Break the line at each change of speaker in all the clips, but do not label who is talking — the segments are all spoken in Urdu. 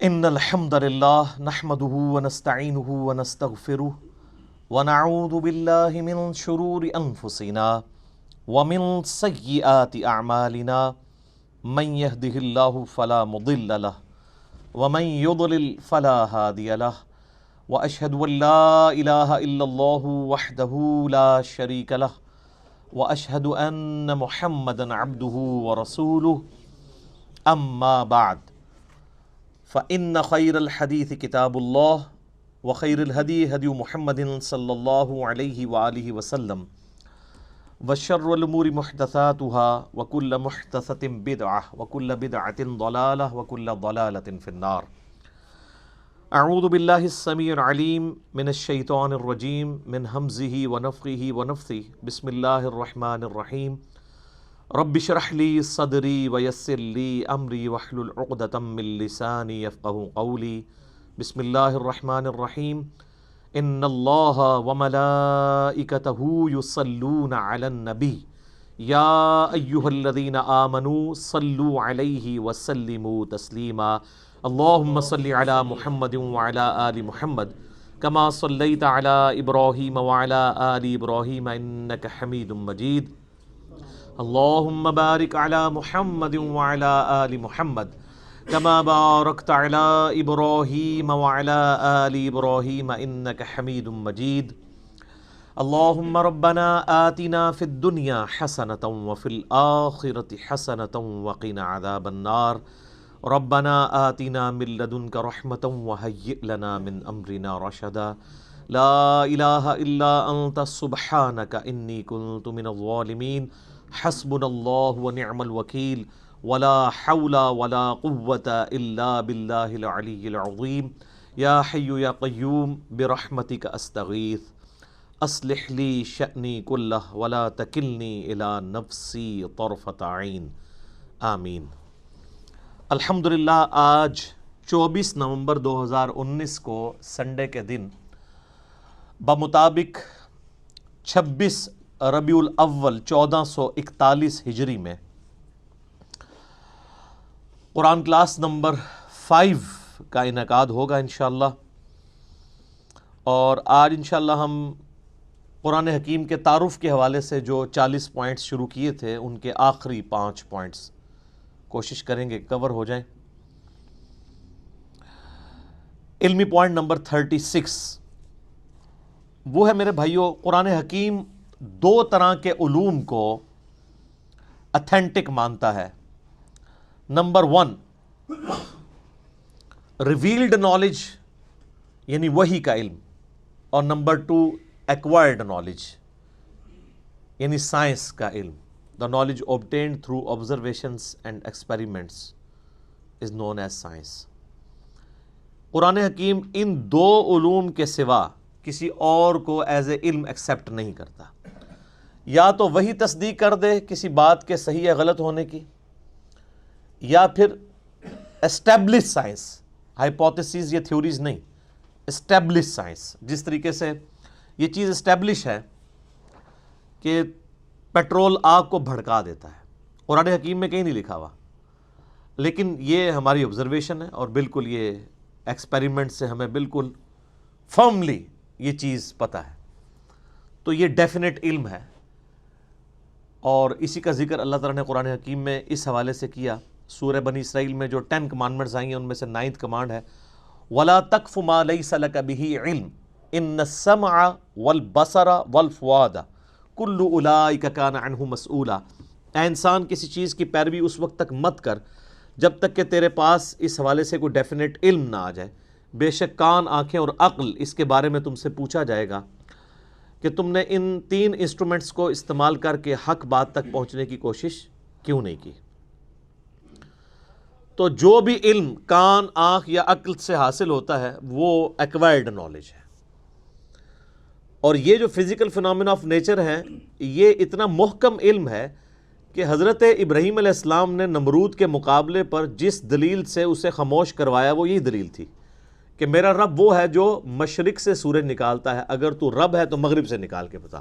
ان الحمد للہ نحمده ونستعینه ونستغفره ونعوذ باللہ من شرور انفسنا ومن سیئات اعمالنا من يهده اللہ فلا مضل له ومن يضلل فلا هادی له واشهد ان لا الہ الا اللہ وحدہ لا شریک له واشهد ان محمدا عبدہ ورسولہ اما بعد فإن خير الحديث كتاب الله وخير الهدي هدي محمد صلى الله عليه وآله وسلم وشر الأمور محدثاتها وكل محدثة بدعة وكل بدعة ضلالة وكل ضلالة في النار. أعوذ بالله السميع العليم من الشيطان الرجيم من همزه ونفخه ونفثه. بسم الله الرحمن الرحيم. رب اشرح لي صدري ويسر لي امري واحلل عقدة من لساني يفقهوا قولي. بسم الله الرحمن الرحيم. ان الله وملائكته يصلون على النبي يا ايها الذين آمنوا صلوا عليه وسلموا تسليما. اللهم صل على محمد وعلى آل محمد كما صليت على ابراهيم وعلى آل ابراهيم انك حميد مجيد. اللهم بارك على محمد وعلى آل محمد كما باركت على إبراهيم وعلى آل إبراهيم إنك حميد مجيد. اللهم ربنا آتنا في الدنيا حسنة وفي الآخرة حسنة وقنا عذاب النار. ربنا آتنا من لدنك رحمة وهيئ لنا من أمرنا رشدا. لا إله إلا أنت سبحانك إني كنت من الظالمين. حسبنا اللہ ونعم الوکیل ولا حول ولا قوة الا باللہ العلی العظیم. یا حی یا قیوم برحمتک استغیث اصلح لی شأنی کلہ ولا تکلنی الی نفسی طرفۃ عین. آمین. الحمدللہ آج 24 نومبر 2019 کو سنڈے کے دن بمطابق 26 ربیع الاول 1441 ہجری میں قرآن کلاس نمبر 5 کا انعقاد ہوگا انشاءاللہ. اور آج انشاءاللہ ہم قرآن حکیم کے تعارف کے حوالے سے جو 40 پوائنٹس شروع کیے تھے ان کے آخری 5 پوائنٹس کوشش کریں گے کور ہو جائیں. علمی پوائنٹ نمبر 36 وہ ہے میرے بھائیوں، قرآن حکیم 2 طرح کے علوم کو اتھینٹک مانتا ہے. نمبر 1 ریویلڈ نالج یعنی وحی کا علم، اور نمبر 2 ایکوائرڈ نالج یعنی سائنس کا علم. The knowledge obtained through observations and experiments is known as science. قرآن حکیم ان 2 علوم کے سوا کسی اور کو ایز اے علم ایکسیپٹ نہیں کرتا. یا تو وہی تصدیق کر دے کسی بات کے صحیح یا غلط ہونے کی، یا پھر اسٹیبلش سائنس، ہائپوتھیسز یا تھیوریز نہیں، اسٹیبلش سائنس. جس طریقے سے یہ چیز اسٹیبلش ہے کہ پیٹرول آگ کو بھڑکا دیتا ہے، قرآن حکیم میں کہیں نہیں لکھا ہوا، لیکن یہ ہماری آبزرویشن ہے اور بالکل یہ ایکسپیریمنٹ سے ہمیں بالکل فرملی یہ چیز پتہ ہے. تو یہ ڈیفینیٹ علم ہے، اور اسی کا ذکر اللہ تعالیٰ نے قرآن حکیم میں اس حوالے سے کیا. سورہ بنی اسرائیل میں جو 10 کمانڈمنٹس آئی ہیں ان میں سے 9th کمانڈ ہے وَلَا تَقْفُ مَا لَيْسَ لَكَ بِهِ عِلْمٌ إِنَّ السَّمْعَ وَالْبَصَرَ وَالْفُؤَادَ كُلُّ أُولَٰئِكَ كَانَ عَنْهُ مَسْئُولًا. اے انسان کسی چیز کی پیروی اس وقت تک مت کر جب تک کہ تیرے پاس اس حوالے سے کوئی ڈیفینیٹ علم نہ آ جائے. بے شک کان، آنکھیں اور عقل اس کے بارے میں تم سے پوچھا جائے گا کہ تم نے ان 3 انسٹرومنٹس کو استعمال کر کے حق بات تک پہنچنے کی کوشش کیوں نہیں کی. تو جو بھی علم کان، آنکھ یا عقل سے حاصل ہوتا ہے وہ ایکوائرڈ نالج ہے. اور یہ جو فزیکل فینومینا آف نیچر ہیں یہ اتنا محکم علم ہے کہ حضرت ابراہیم علیہ السلام نے نمرود کے مقابلے پر جس دلیل سے اسے خاموش کروایا وہ یہی دلیل تھی کہ میرا رب وہ ہے جو مشرق سے سورج نکالتا ہے، اگر تو رب ہے تو مغرب سے نکال کے بتا.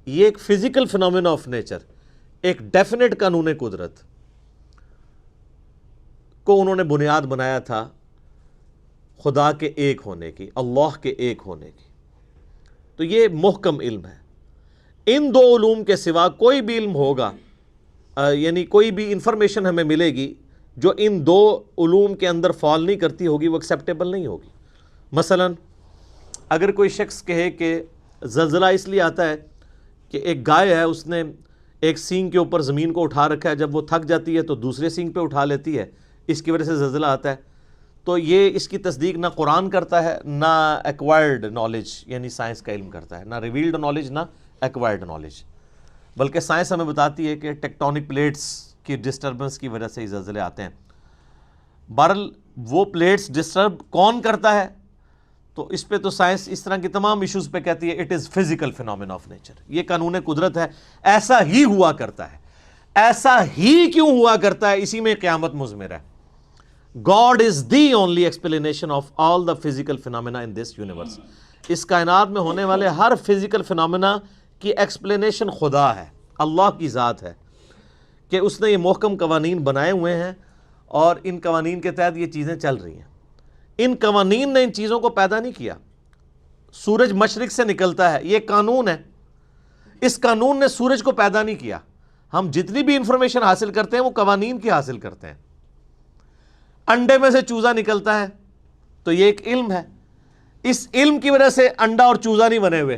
یہ ایک فزیکل فینومینا آف نیچر، ایک ڈیفینیٹ قانون قدرت کو انہوں نے بنیاد بنایا تھا خدا کے ایک ہونے کی، اللہ کے ایک ہونے کی۔ تو یہ محکم علم ہے۔ ان دو علوم کے سوا کوئی بھی علم ہوگا، یعنی کوئی بھی انفارمیشن ہمیں ملے گی جو ان دو علوم کے اندر فال نہیں کرتی ہوگی، وہ ایکسیپٹیبل نہیں ہوگی۔ مثلا اگر کوئی شخص کہے کہ زلزلہ اس لیے آتا ہے کہ ایک گائے ہے، اس نے ایک سینگ کے اوپر زمین کو اٹھا رکھا ہے، جب وہ تھک جاتی ہے تو دوسرے سینگ پہ اٹھا لیتی ہے، اس کی وجہ سے زلزلہ آتا ہے، تو یہ اس کی تصدیق نہ قرآن کرتا ہے، نہ ایکوائرڈ نالج یعنی سائنس کا علم کرتا ہے، نہ ریویلڈ نالج، نہ ایکوائرڈ نالج۔ بلکہ سائنس ہمیں بتاتی ہے کہ ٹیکٹونک پلیٹس کی ڈسٹربنس کی وجہ سے ہی زلزلے آتے ہیں۔ بہرحال وہ پلیٹس ڈسٹرب کون کرتا ہے، تو اس پہ تو سائنس اس طرح کی تمام ایشوز پہ کہتی ہے it is physical phenomena of nature, یہ قانون قدرت ہے، ایسا ہی ہوا کرتا ہے۔ ایسا ہی کیوں ہوا کرتا ہے، اسی میں قیامت مضمر ہے۔ God is the only explanation of all the physical phenomena in this universe۔ اس کائنات میں ہونے والے ہر فزیکل فینومینا کی ایکسپلینیشن خدا ہے، اللہ کی ذات ہے، کہ اس نے یہ محکم قوانین بنائے ہوئے ہیں اور ان قوانین کے تحت یہ چیزیں چل رہی ہیں۔ ان قوانین نے ان چیزوں کو پیدا نہیں کیا۔ سورج مشرق سے نکلتا ہے، یہ قانون ہے، اس قانون نے سورج کو پیدا نہیں کیا۔ ہم جتنی بھی انفارمیشن حاصل کرتے ہیں وہ قوانین کی حاصل کرتے ہیں۔ انڈے میں سے چوزا نکلتا ہے تو یہ ایک علم ہے، اس علم کی وجہ سے انڈا اور چوزا نہیں بنے ہوئے۔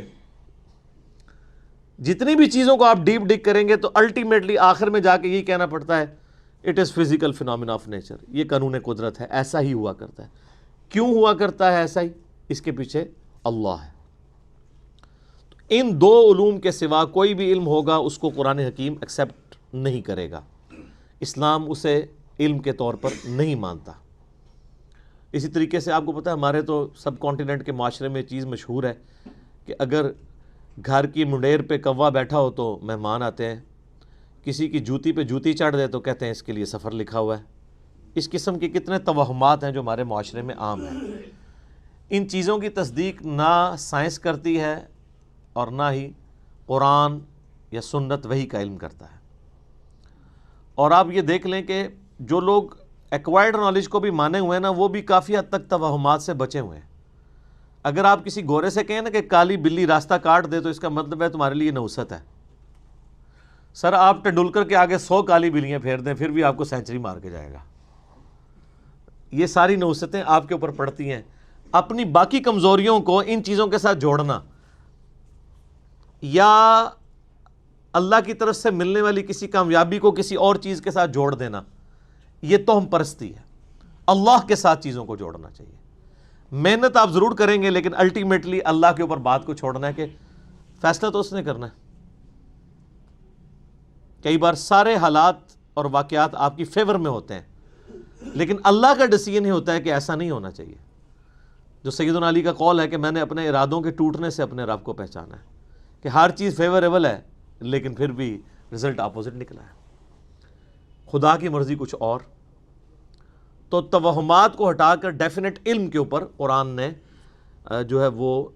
جتنی بھی چیزوں کو آپ ڈیپ ڈگ کریں گے تو الٹیمیٹلی آخر میں جا کے یہی کہنا پڑتا ہے it is physical phenomena of nature, یہ قانون قدرت ہے، ایسا ہی ہوا کرتا ہے۔ کیوں ہوا کرتا ہے ایسا ہی؟ اس کے پیچھے اللہ ہے۔ ان دو علوم کے سوا کوئی بھی علم ہوگا اس کو قرآن حکیم ایکسیپٹ نہیں کرے گا، اسلام اسے علم کے طور پر نہیں مانتا۔ اسی طریقے سے آپ کو پتہ ہے ہمارے تو سب کانٹیننٹ کے معاشرے میں چیز مشہور ہے کہ اگر گھر کی منڈیر پہ کوا بیٹھا ہو تو مہمان آتے ہیں، کسی کی جوتی پہ جوتی چڑھ دے تو کہتے ہیں اس کے لیے سفر لکھا ہوا ہے۔ اس قسم کے کتنے توہمات ہیں جو ہمارے معاشرے میں عام ہیں۔ ان چیزوں کی تصدیق نہ سائنس کرتی ہے اور نہ ہی قرآن یا سنت وحی کا علم کرتا ہے۔ اور آپ یہ دیکھ لیں کہ جو لوگ ایکوائرڈ نالج کو بھی مانے ہوئے ہیں نا، وہ بھی کافی حد تک توہمات سے بچے ہوئے ہیں۔ اگر آپ کسی گورے سے کہیں نا کہ کالی بلی راستہ کاٹ دے تو اس کا مطلب ہے تمہارے لیے نحوست ہے۔ سر آپ ٹنڈولکر کے آگے 100 کالی بلیاں پھیر دیں پھر بھی آپ کو سینچری مار کے جائے گا۔ یہ ساری نحوستیں آپ کے اوپر پڑتی ہیں۔ اپنی باقی کمزوریوں کو ان چیزوں کے ساتھ جوڑنا یا اللہ کی طرف سے ملنے والی کسی کامیابی کو کسی اور چیز کے ساتھ جوڑ دینا، یہ توہم پرستی ہے۔ اللہ کے ساتھ چیزوں کو جوڑنا چاہیے۔ محنت آپ ضرور کریں گے لیکن الٹیمیٹلی اللہ کے اوپر بات کو چھوڑنا ہے کہ فیصلہ تو اس نے کرنا ہے۔ کئی بار سارے حالات اور واقعات آپ کی فیور میں ہوتے ہیں لیکن اللہ کا ڈیسیژن ہی ہوتا ہے کہ ایسا نہیں ہونا چاہیے۔ جو سیدنا علی کا قول ہے کہ میں نے اپنے ارادوں کے ٹوٹنے سے اپنے رب کو پہچانا ہے، کہ ہر چیز فیوریبل ہے لیکن پھر بھی رزلٹ اپوزٹ نکلا ہے، خدا کی مرضی کچھ اور۔ تو توہمات کو ہٹا کر ڈیفینٹ علم کے اوپر قرآن نے جو ہے وہ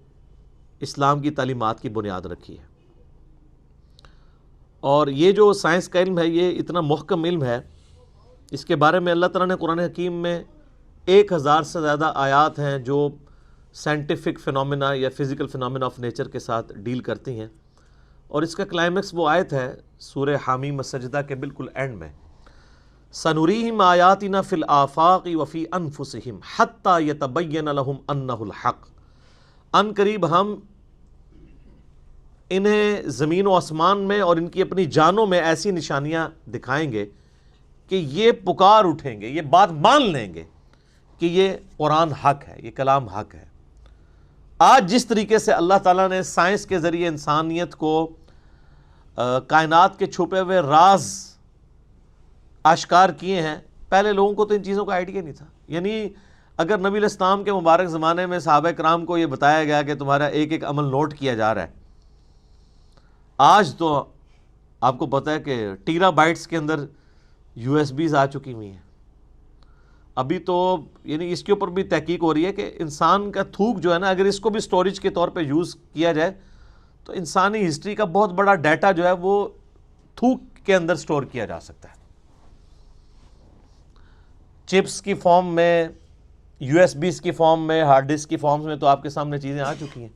اسلام کی تعلیمات کی بنیاد رکھی ہے۔ اور یہ جو سائنس کا علم ہے یہ اتنا محکم علم ہے، اس کے بارے میں اللہ تعالیٰ نے قرآن حکیم میں 1000 سے زیادہ آیات ہیں جو سائنٹیفک فینومینا یا فزیکل فینومینا آف نیچر کے ساتھ ڈیل کرتی ہیں۔ اور اس کا کلائمیکس وہ آیت ہے سورہ حامیم السجدہ کے بالکل اینڈ میں، سَنُرِيهِمْ آيَاتِنَا فِي الْآفَاقِ وَفِي أَنفُسِهِمْ حَتَّى يَتَبَيَّنَ لَهُمْ أَنَّهُ الْحَقُّ۔ ان قریب ہم انہیں زمین و آسمان میں اور ان کی اپنی جانوں میں ایسی نشانیاں دکھائیں گے کہ یہ پکار اٹھیں گے، یہ بات مان لیں گے کہ یہ قرآن حق ہے، یہ کلام حق ہے۔ آج جس طریقے سے اللہ تعالیٰ نے سائنس کے ذریعے انسانیت کو کائنات کے چھپے ہوئے راز آشکار کیے ہیں، پہلے لوگوں کو تو ان چیزوں کا آئیڈیا نہیں تھا۔ یعنی اگر نبی علیہ السلام کے مبارک زمانے میں صحابہ کرام کو یہ بتایا گیا کہ تمہارا ایک ایک عمل نوٹ کیا جا رہا ہے، آج تو آپ کو پتہ ہے کہ ٹیرا بائٹس کے اندر یو ایس بیز آ چکی ہوئی ہیں۔ ابھی تو یعنی اس کے اوپر بھی تحقیق ہو رہی ہے کہ انسان کا تھوک جو ہے نا، اگر اس کو بھی سٹوریج کے طور پہ یوز کیا جائے تو انسانی ہسٹری کا بہت بڑا ڈیٹا جو ہے وہ تھوک کے اندر سٹور کیا جا سکتا ہے، چپس کی فارم میں، USB کی فارم میں، ہارڈ ڈسک کی فارمز میں تو آپ کے سامنے چیزیں آ چکی ہیں.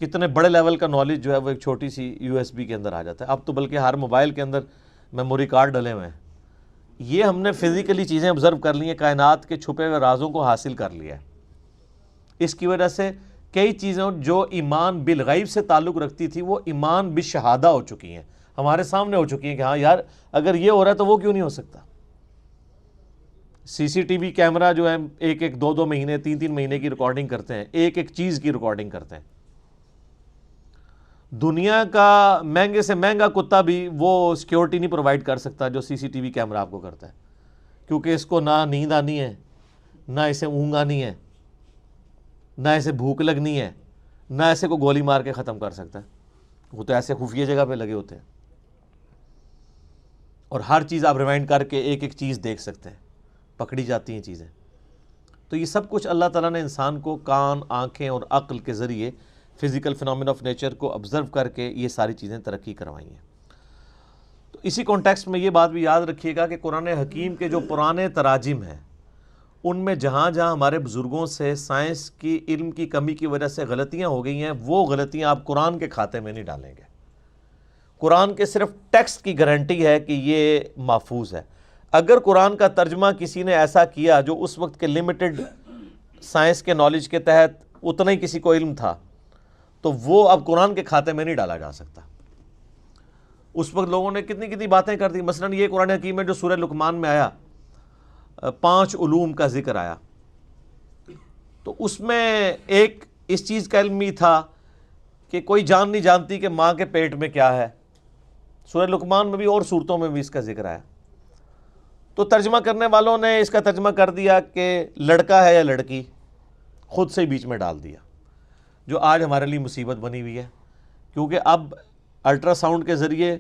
کتنے بڑے لیول کا نالج جو ہے وہ ایک چھوٹی سی USB کے اندر آ جاتا ہے. اب تو بلکہ ہر موبائل کے اندر میموری کارڈ ڈلے ہوئے ہیں. یہ ہم نے فزیکلی چیزیں آبزرو کر لی ہیں، کائنات کے چھپے ہوئے رازوں کو حاصل کر لیا ہے. اس کی وجہ سے کئی چیزیں جو ایمان بالغیب سے تعلق رکھتی تھی وہ ایمان بالشہادہ ہو چکی ہیں، ہمارے سامنے ہو چکی ہیں کہ ہاں یار اگر یہ ہو رہا ہے تو وہ کیوں نہیں ہو سکتا. CCTV کیمرہ جو ہے ایک 2 مہینے 3 مہینے کی ریکارڈنگ کرتے ہیں، ایک چیز کی ریکارڈنگ کرتے ہیں. دنیا کا مہنگے سے مہنگا کتا بھی وہ سیکیورٹی نہیں پرووائڈ کر سکتا جو CCTV کیمرہ آپ کو کرتا ہے، کیونکہ اس کو نہ نیند آنی ہے، نہ اسے اونگ آنی ہے، نہ اسے بھوک لگنی ہے، نہ ایسے کو گولی مار کے ختم کر سکتا ہے. وہ تو ایسے خفیہ جگہ پہ لگے ہوتے ہیں اور ہر چیز آپ ریوائنڈ کر کے ایک چیز دیکھ سکتے ہیں، پکڑی جاتی ہیں چیزیں. تو یہ سب کچھ اللہ تعالیٰ نے انسان کو کان، آنکھیں اور عقل کے ذریعے فزیکل فنومین آف نیچر کو آبزرو کر کے یہ ساری چیزیں ترقی کروائی ہیں. تو اسی کانٹیکسٹ میں یہ بات بھی یاد رکھیے گا کہ قرآن حکیم کے جو پرانے تراجم ہیں ان میں جہاں جہاں ہمارے بزرگوں سے سائنس کی علم کی کمی کی وجہ سے غلطیاں ہو گئی ہیں، وہ غلطیاں آپ قرآن کے کھاتے میں نہیں ڈالیں گے. قرآن کے صرف ٹیکسٹ کی گارنٹی ہے کہ یہ محفوظ ہے. اگر قرآن کا ترجمہ کسی نے ایسا کیا جو اس وقت کے لمیٹڈ سائنس کے نالج کے تحت اتنا ہی کسی کو علم تھا، تو وہ اب قرآن کے کھاتے میں نہیں ڈالا جا سکتا. اس وقت لوگوں نے کتنی باتیں کر دی. مثلا یہ قرآن حکیم میں جو سورہ لقمان میں آیا 5 علوم کا ذکر آیا، تو اس میں ایک اس چیز کا علم ہی تھا کہ کوئی جان نہیں جانتی کہ ماں کے پیٹ میں کیا ہے. سورہ لقمان میں بھی اور صورتوں میں بھی اس کا ذکر آیا. تو ترجمہ کرنے والوں نے اس کا ترجمہ کر دیا کہ لڑکا ہے یا لڑکی، خود سے ہی بیچ میں ڈال دیا، جو آج ہمارے لیے مصیبت بنی ہوئی ہے. کیونکہ اب الٹرا ساؤنڈ کے ذریعے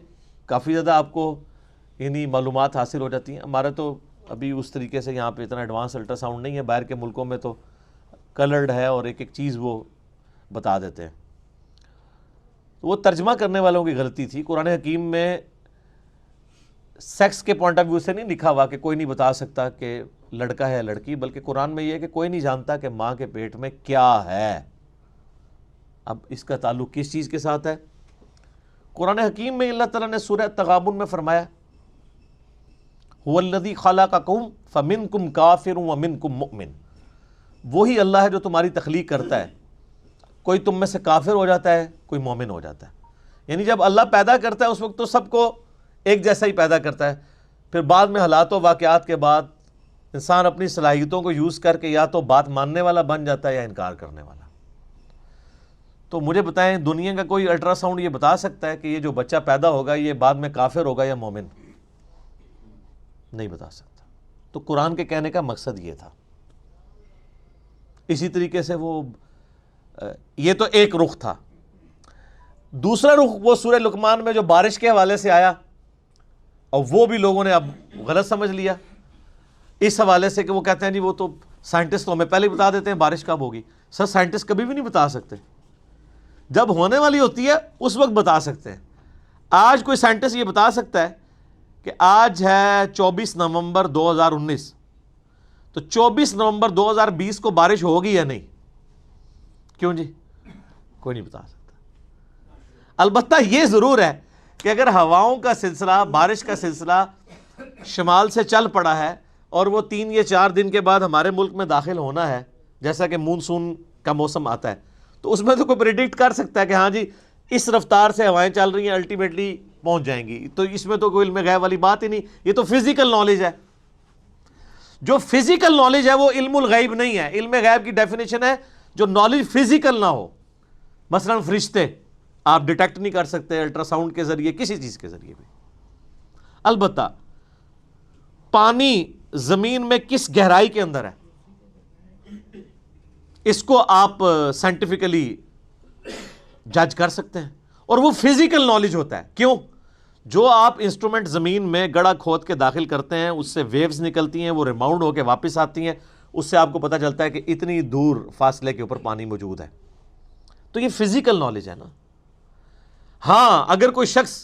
کافی زیادہ آپ کو یعنی معلومات حاصل ہو جاتی ہیں. ہمارے تو ابھی اس طریقے سے یہاں پہ اتنا ایڈوانس الٹرا ساؤنڈ نہیں ہے، باہر کے ملکوں میں تو کلرڈ ہے اور ایک چیز وہ بتا دیتے ہیں. وہ ترجمہ کرنے والوں کی غلطی تھی. قرآن حکیم میں سیکس کے پوائنٹ آف ویو سے نہیں لکھا ہوا کہ کوئی نہیں بتا سکتا کہ لڑکا ہے یا لڑکی، بلکہ قرآن میں یہ ہے کہ کوئی نہیں جانتا کہ ماں کے پیٹ میں کیا ہے. اب اس کا تعلق کس چیز کے ساتھ ہے؟ قرآن حکیم میں اللہ تعالیٰ نے سورہ تغابن میں فرمایا هو الذی خلقکم فمنکم کافر ومنکم مؤمن. وہی اللہ ہے جو تمہاری تخلیق کرتا ہے، کوئی تم میں سے کافر ہو جاتا ہے، کوئی مومن ہو جاتا ہے. یعنی جب اللہ پیدا کرتا ہے اس وقت تو سب کو ایک جیسا ہی پیدا کرتا ہے. پھر بعد میں حالات و واقعات کے بعد انسان اپنی صلاحیتوں کو یوز کر کے یا تو بات ماننے والا بن جاتا ہے یا انکار کرنے والا. تو مجھے بتائیں دنیا کا کوئی الٹرا ساؤنڈ یہ بتا سکتا ہے کہ یہ جو بچہ پیدا ہوگا یہ بعد میں کافر ہوگا یا مومن؟ نہیں بتا سکتا. تو قرآن کے کہنے کا مقصد یہ تھا. اسی طریقے سے وہ یہ تو ایک رخ تھا. دوسرا رخ وہ سورہ لقمان میں جو بارش کے حوالے سے آیا، اور وہ بھی لوگوں نے اب غلط سمجھ لیا اس حوالے سے کہ وہ کہتے ہیں جی وہ تو سائنٹسٹ تو ہمیں پہلے ہی بتا دیتے ہیں بارش کب ہوگی. سر سائنٹسٹ کبھی بھی نہیں بتا سکتے، جب ہونے والی ہوتی ہے اس وقت بتا سکتے ہیں. آج کوئی سائنٹسٹ یہ بتا سکتا ہے کہ آج ہے 24 نومبر 2019، تو 24 نومبر 2020 کو بارش ہوگی یا نہیں؟ کیوں جی؟ کوئی نہیں بتا سکتا. البتہ یہ ضرور ہے کہ اگر ہواؤں کا سلسلہ، بارش کا سلسلہ شمال سے چل پڑا ہے اور وہ 3 یا 4 دن کے بعد ہمارے ملک میں داخل ہونا ہے، جیسا کہ مونسون کا موسم آتا ہے، تو اس میں تو کوئی پریڈکٹ کر سکتا ہے کہ ہاں جی اس رفتار سے ہوائیں چل رہی ہیں، الٹیمیٹلی پہنچ جائیں گی. تو اس میں تو کوئی علم غیب والی بات ہی نہیں. یہ تو فزیکل نالج ہے. جو فزیکل نالج ہے وہ علم الغیب نہیں ہے. علم غیب کی ڈیفینیشن ہے جو نالج فزیکل نہ ہو. مثلا فرشتے آپ ڈیٹیکٹ نہیں کر سکتے الٹرا ساؤنڈ کے ذریعے، کسی چیز کے ذریعے بھی. البتہ پانی زمین میں کس گہرائی کے اندر ہے اس کو آپ سائنٹیفکلی جج کر سکتے ہیں، اور وہ فزیکل نالج ہوتا ہے. کیوں؟ جو آپ انسٹرومنٹ زمین میں گڑھا کھود کے داخل کرتے ہیں اس سے ویوز نکلتی ہیں، وہ ریباؤنڈ ہو کے واپس آتی ہیں، اس سے آپ کو پتہ چلتا ہے کہ اتنی دور فاصلے کے اوپر پانی موجود ہے. تو یہ فزیکل نالج ہے نا. ہاں اگر کوئی شخص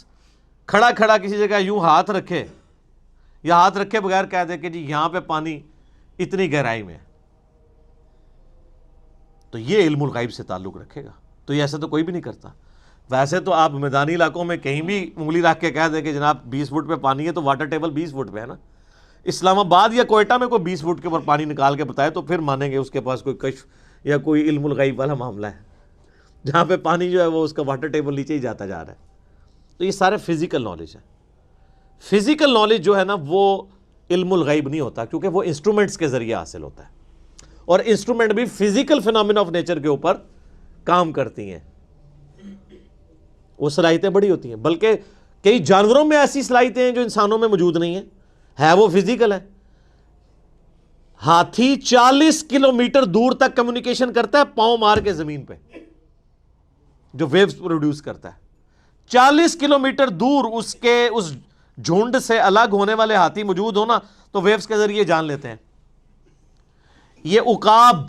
کھڑا کھڑا کسی جگہ یوں ہاتھ رکھے یا ہاتھ رکھے بغیر کہہ دے کہ جی یہاں پہ پانی اتنی گہرائی میں ہے، تو یہ علم الغیب سے تعلق رکھے گا. تو یہ ایسا تو کوئی بھی نہیں کرتا. ویسے تو آپ میدانی علاقوں میں کہیں بھی انگلی رکھ کے کہہ دیں کہ جناب 20 فٹ پہ پانی ہے تو واٹر ٹیبل 20 فٹ پہ ہے نا. اسلام آباد یا کوئٹہ میں کوئی 20 فٹ کے اوپر پانی نکال کے بتائے تو پھر مانیں گے اس کے پاس کوئی کشف یا کوئی علم الغیب والا معاملہ ہے. جہاں پہ پانی جو ہے وہ اس کا واٹر ٹیبل نیچے ہی جاتا جا رہا ہے. تو یہ سارے فزیکل نالج ہے. فزیکل نالج جو ہے نا وہ علم الغیب نہیں ہوتا, کیونکہ وہ انسٹرومنٹس کے ذریعے حاصل ہوتا ہے, اور انسٹرومنٹ بھی فزیکل فینومینا آف نیچر کے اوپر کام کرتی ہیں. وہ صلاحیتیں بڑی ہوتی ہیں, بلکہ کئی جانوروں میں ایسی صلاحیتیں ہیں جو انسانوں میں موجود نہیں ہیں, ہے وہ فزیکل ہے. ہاتھی 40 کلومیٹر دور تک کمیونیکیشن کرتا ہے پاؤں مار کے زمین پہ, جو ویوز پروڈیوس کرتا ہے. 40 کلومیٹر دور اس جھنڈ سے الگ ہونے والے ہاتھی موجود ہونا تو ویوز کے ذریعے جان لیتے ہیں. یہ عقاب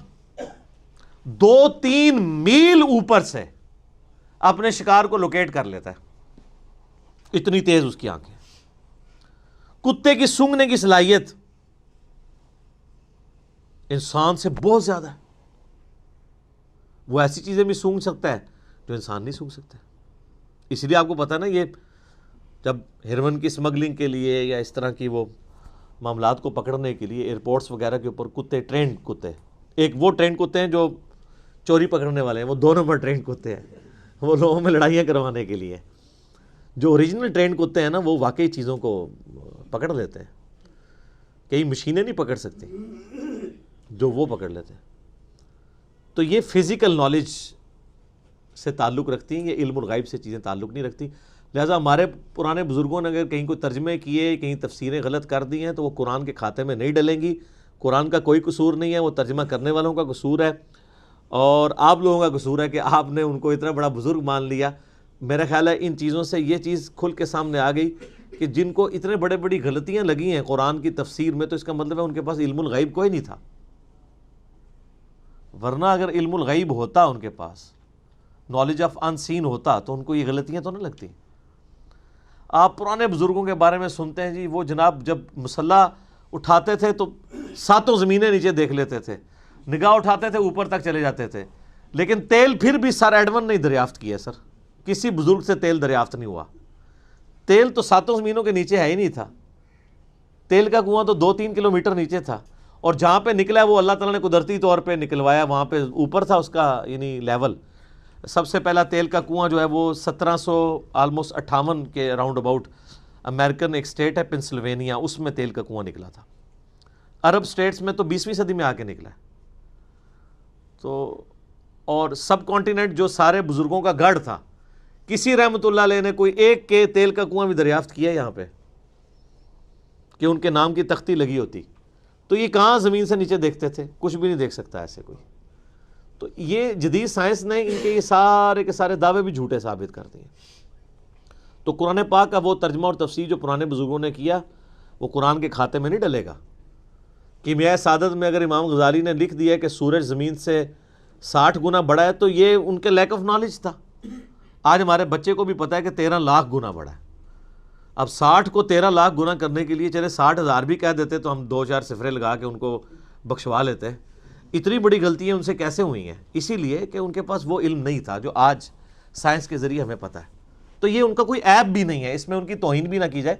2-3 میل اوپر سے اپنے شکار کو لوکیٹ کر لیتا ہے, اتنی تیز اس کی آنکھیں. کتے کی سونگھنے کی صلاحیت انسان سے بہت زیادہ ہے. وہ ایسی چیزیں بھی سونگھ سکتا ہے جو انسان نہیں سونگھ سکتا. اس لیے آپ کو پتا نا, یہ جب ہیروئن کی اسمگلنگ کے لیے یا اس طرح کی وہ معاملات کو پکڑنے کے لیے ایئرپورٹس وغیرہ کے اوپر کتے, ٹرینڈ کتے, ایک وہ ٹرینڈ کتے ہیں جو چوری پکڑنے والے ہیں, وہ 2 نمبر ٹرینڈ کتے ہیں, وہ لوگوں میں لڑائیاں کروانے کے لیے. جو اوریجنل ٹرینڈ کتے ہیں نا وہ واقعی چیزوں کو پکڑ لیتے ہیں. کئی مشینیں نہیں پکڑ سکتی جو وہ پکڑ لیتے ہیں. تو یہ فزیکل نالج سے تعلق رکھتی ہیں, یہ علم الغیب سے چیزیں تعلق نہیں رکھتی. لہٰذا ہمارے پرانے بزرگوں نے اگر کہیں کوئی ترجمے کیے, کہیں تفسیریں غلط کر دی ہیں تو وہ قرآن کے کھاتے میں نہیں ڈلیں گی. قرآن کا کوئی قصور نہیں ہے, وہ ترجمہ کرنے والوں کا قصور ہے, اور آپ لوگوں کا قصور ہے کہ آپ نے ان کو اتنا بڑا بزرگ مان لیا. میرا خیال ہے ان چیزوں سے یہ چیز کھل کے سامنے آ گئی کہ جن کو اتنے بڑی غلطیاں لگی ہیں قرآن کی تفسیر میں, تو اس کا مطلب ہے ان کے پاس علم الغیب کوئی نہیں تھا. ورنہ اگر علم الغیب ہوتا, ان کے پاس نالج آف ان سین ہوتا, تو ان کو یہ غلطیاں تو نہ لگتی. آپ پرانے بزرگوں کے بارے میں سنتے ہیں جی, وہ جناب جب مسلح اٹھاتے تھے تو 7 زمینیں نیچے دیکھ لیتے تھے, نگاہ اٹھاتے تھے اوپر تک چلے جاتے تھے, لیکن تیل پھر بھی سر ایڈون نہیں دریافت کیا. سر کسی بزرگ سے تیل دریافت نہیں ہوا. تیل تو 7 زمینوں کے نیچے ہے ہی نہیں تھا. تیل کا کنواں تو 2-3 کلومیٹر نیچے تھا, اور جہاں پہ نکلا ہے وہ اللہ تعالیٰ نے قدرتی طور پہ نکلوایا, وہاں پہ اوپر تھا اس کا یعنی لیول. سب سے پہلا تیل کا کنواں جو ہے وہ 1758 کے راؤنڈ اباؤٹ امریکن ایک اسٹیٹ ہے پنسلوینیا, اس میں تیل کا کنواں نکلا تھا. عرب اسٹیٹس میں تو 20ویں صدی میں آ کے نکلا ہے. تو اور سب کانٹیننٹ جو سارے بزرگوں کا گڑھ تھا, کسی رحمت اللہ علیہ نے کوئی ایک کے تیل کا کنواں بھی دریافت کیا یہاں پہ کہ ان کے نام کی تختی لگی ہوتی. تو یہ کہاں زمین سے نیچے دیکھتے تھے, کچھ بھی نہیں دیکھ سکتا ایسے کوئی. تو یہ جدید سائنس نے ان کے یہ سارے کے سارے دعوے بھی جھوٹے ثابت کر دیے. تو قرآن پاک کا وہ ترجمہ اور تفسیر جو پرانے بزرگوں نے کیا وہ قرآن کے کھاتے میں نہیں ڈلے گا. کیمیائے سعادت میں اگر امام غزالی نے لکھ دیا کہ سورج زمین سے 60 گنا بڑا ہے, تو یہ ان کے لیک آف نالج تھا. آج ہمارے بچے کو بھی پتا ہے کہ 13 لاکھ گنا بڑا ہے. اب 60 کو 13 لاکھ گنا کرنے کے لیے چلے 60,000 بھی کہہ دیتے تو ہم 2-4 صفرے لگا کے ان کو بخشوا لیتے. اتنی بڑی غلطیاں ان سے کیسے ہوئی ہیں؟ اسی لیے کہ ان کے پاس وہ علم نہیں تھا جو آج سائنس کے ذریعے ہمیں پتہ ہے. تو یہ ان کا کوئی عیب بھی نہیں ہے, اس میں ان کی توہین بھی نہ کی جائے.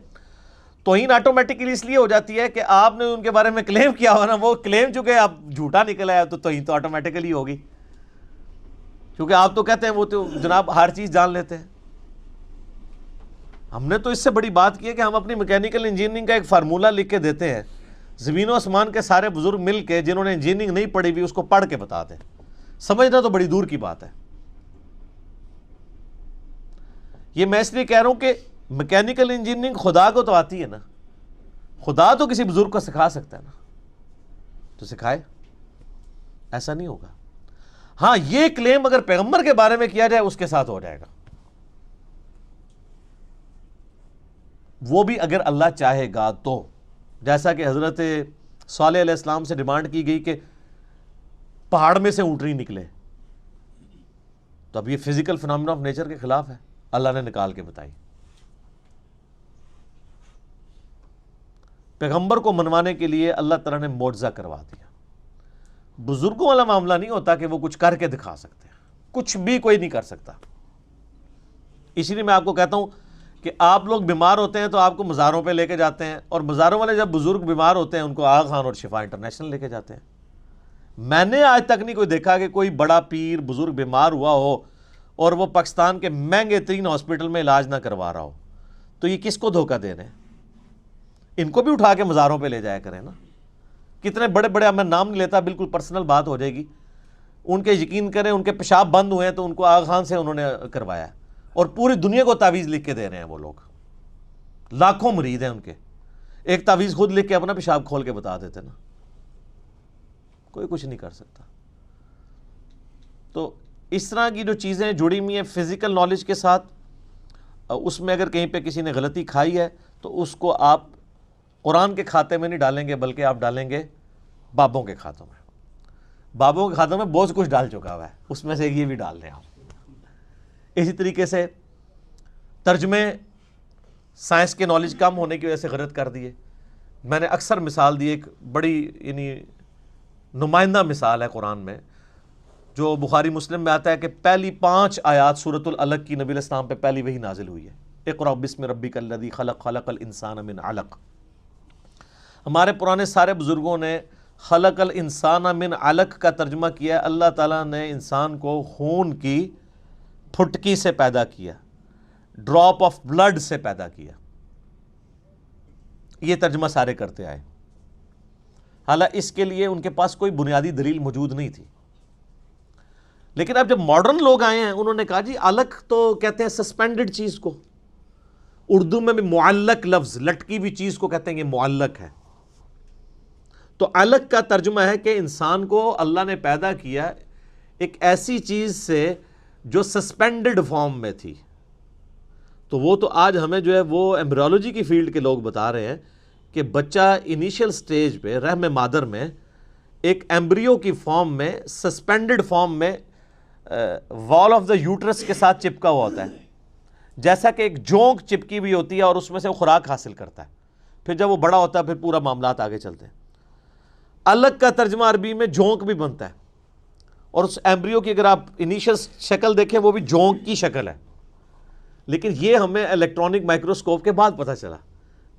توہین آٹومیٹکلی اس لیے ہو جاتی ہے کہ آپ نے ان کے بارے میں کلیم کیا ہوا نا, وہ کلیم چونکہ اب جھوٹا نکلا ہے تو توہین تو آٹومیٹکلی ہوگی, کیونکہ آپ تو کہتے ہیں وہ تو جناب ہر چیز جان لیتے ہیں. ہم نے تو اس سے بڑی بات کی ہے کہ ہم اپنی میکینیکل انجینئرنگ کا ایک فارمولہ لکھ کے دیتے ہیں, زمین و آسمان کے سارے بزرگ مل کے جنہوں نے انجینئرنگ نہیں پڑھی ہوئی اس کو پڑھ کے بتا دیں. سمجھنا تو بڑی دور کی بات ہے. یہ میں اس لیے کہہ رہا ہوں کہ میکینیکل انجینئرنگ خدا کو تو آتی ہے نا, خدا تو کسی بزرگ کو سکھا سکتا ہے نا, تو سکھائے. ایسا نہیں ہوگا. ہاں یہ کلیم اگر پیغمبر کے بارے میں کیا جائے اس کے ساتھ ہو جائے گا, وہ بھی اگر اللہ چاہے گا تو. جیسا کہ حضرت صالح علیہ السلام سے ڈیمانڈ کی گئی کہ پہاڑ میں سے اونٹنی نکلے, تو اب یہ فزیکل فینومینا آف نیچر کے خلاف ہے, اللہ نے نکال کے بتائی. پیغمبر کو منوانے کے لیے اللہ تعالیٰ نے معجزہ کروا دیا. بزرگوں والا معاملہ نہیں ہوتا کہ وہ کچھ کر کے دکھا سکتے ہیں، کچھ بھی کوئی نہیں کر سکتا۔ اسی لیے میں آپ کو کہتا ہوں کہ آپ لوگ بیمار ہوتے ہیں تو آپ کو مزاروں پہ لے کے جاتے ہیں، اور مزاروں والے جب بزرگ بیمار ہوتے ہیں ان کو آغا خان اور شفا انٹرنیشنل لے کے جاتے ہیں۔ میں نے آج تک نہیں کوئی دیکھا کہ کوئی بڑا پیر بزرگ بیمار ہوا ہو اور وہ پاکستان کے مہنگے ترین ہاسپٹل میں علاج نہ کروا رہا ہو، تو یہ کس کو دھوکہ دے رہے ہیں؟ ان کو بھی اٹھا کے مزاروں پہ لے جایا کریں نا۔ کتنے بڑے بڑے، میں نام نہیں لیتا، بالکل پرسنل بات ہو جائے گی، ان کے یقین کریں ان کے پیشاب بند ہوئے ہیں تو ان کو آغا خان سے انہوں نے کروایا، اور پوری دنیا کو تعویذ لکھ کے دے رہے ہیں وہ لوگ، لاکھوں مرید ہیں ان کے، ایک تعویذ خود لکھ کے اپنا پیشاب کھول کے بتا دیتے نا، کوئی کچھ نہیں کر سکتا۔ تو اس طرح کی جو چیزیں جڑی ہوئی ہیں فزیکل نالج کے ساتھ، اس میں اگر کہیں پہ کسی نے غلطی کھائی ہے تو اس کو آپ قرآن کے کھاتے میں نہیں ڈالیں گے، بلکہ آپ ڈالیں گے بابوں کے کھاتوں میں۔ بابوں کے کھاتوں میں بہت کچھ ڈال چکا ہوا ہے، اس میں سے یہ بھی ڈال لیں آپ۔ اسی طریقے سے ترجمے سائنس کے نالج کم ہونے کی وجہ سے غلط کر دیے۔ میں نے اکثر مثال دی، ایک بڑی یعنی نمائندہ مثال ہے قرآن میں، جو بخاری مسلم میں آتا ہے کہ پہلی 5 آیات سورۃ العلق کی نبی علیہ السلام پہ پہلی وحی نازل ہوئی ہے، اقرأ بسم ربک الذی خلق، خلق الانسان من علق۔ ہمارے پرانے سارے بزرگوں نے خلق الانسان من علق کا ترجمہ کیا، اللہ تعالیٰ نے انسان کو خون کی پھٹکی سے پیدا کیا، ڈراپ آف بلڈ سے پیدا کیا۔ یہ ترجمہ سارے کرتے آئے، حالانکہ اس کے لیے ان کے پاس کوئی بنیادی دلیل موجود نہیں تھی۔ لیکن اب جب ماڈرن لوگ آئے ہیں انہوں نے کہا جی علق تو کہتے ہیں سسپینڈڈ چیز کو، اردو میں بھی معلق لفظ، لٹکی ہوئی چیز کو کہتے ہیں یہ معلق ہے۔ تو علق کا ترجمہ ہے کہ انسان کو اللہ نے پیدا کیا ایک ایسی چیز سے جو سسپینڈڈ فارم میں تھی۔ تو وہ تو آج ہمیں جو ہے وہ ایمبریولوجی کی فیلڈ کے لوگ بتا رہے ہیں کہ بچہ انیشیل سٹیج پہ رحم مادر میں ایک ایمبریو کی فارم میں، سسپینڈڈ فارم میں وال آف دا یوٹرس کے ساتھ چپکا ہوا ہوتا ہے، جیسا کہ ایک جونک چپکی ہوئی ہوتی ہے اور اس میں سے وہ خوراک حاصل کرتا ہے، پھر جب وہ بڑا ہوتا ہے پھر پورا معاملات آگے چلتے ہیں۔ الگ کا ترجمہ عربی میں جونک بھی بنتا ہے، اور اس ایمبریو کی اگر آپ انیشل شکل دیکھیں وہ بھی جونک کی شکل ہے، لیکن یہ ہمیں الیکٹرانک مائکروسکوپ کے بعد پتہ چلا۔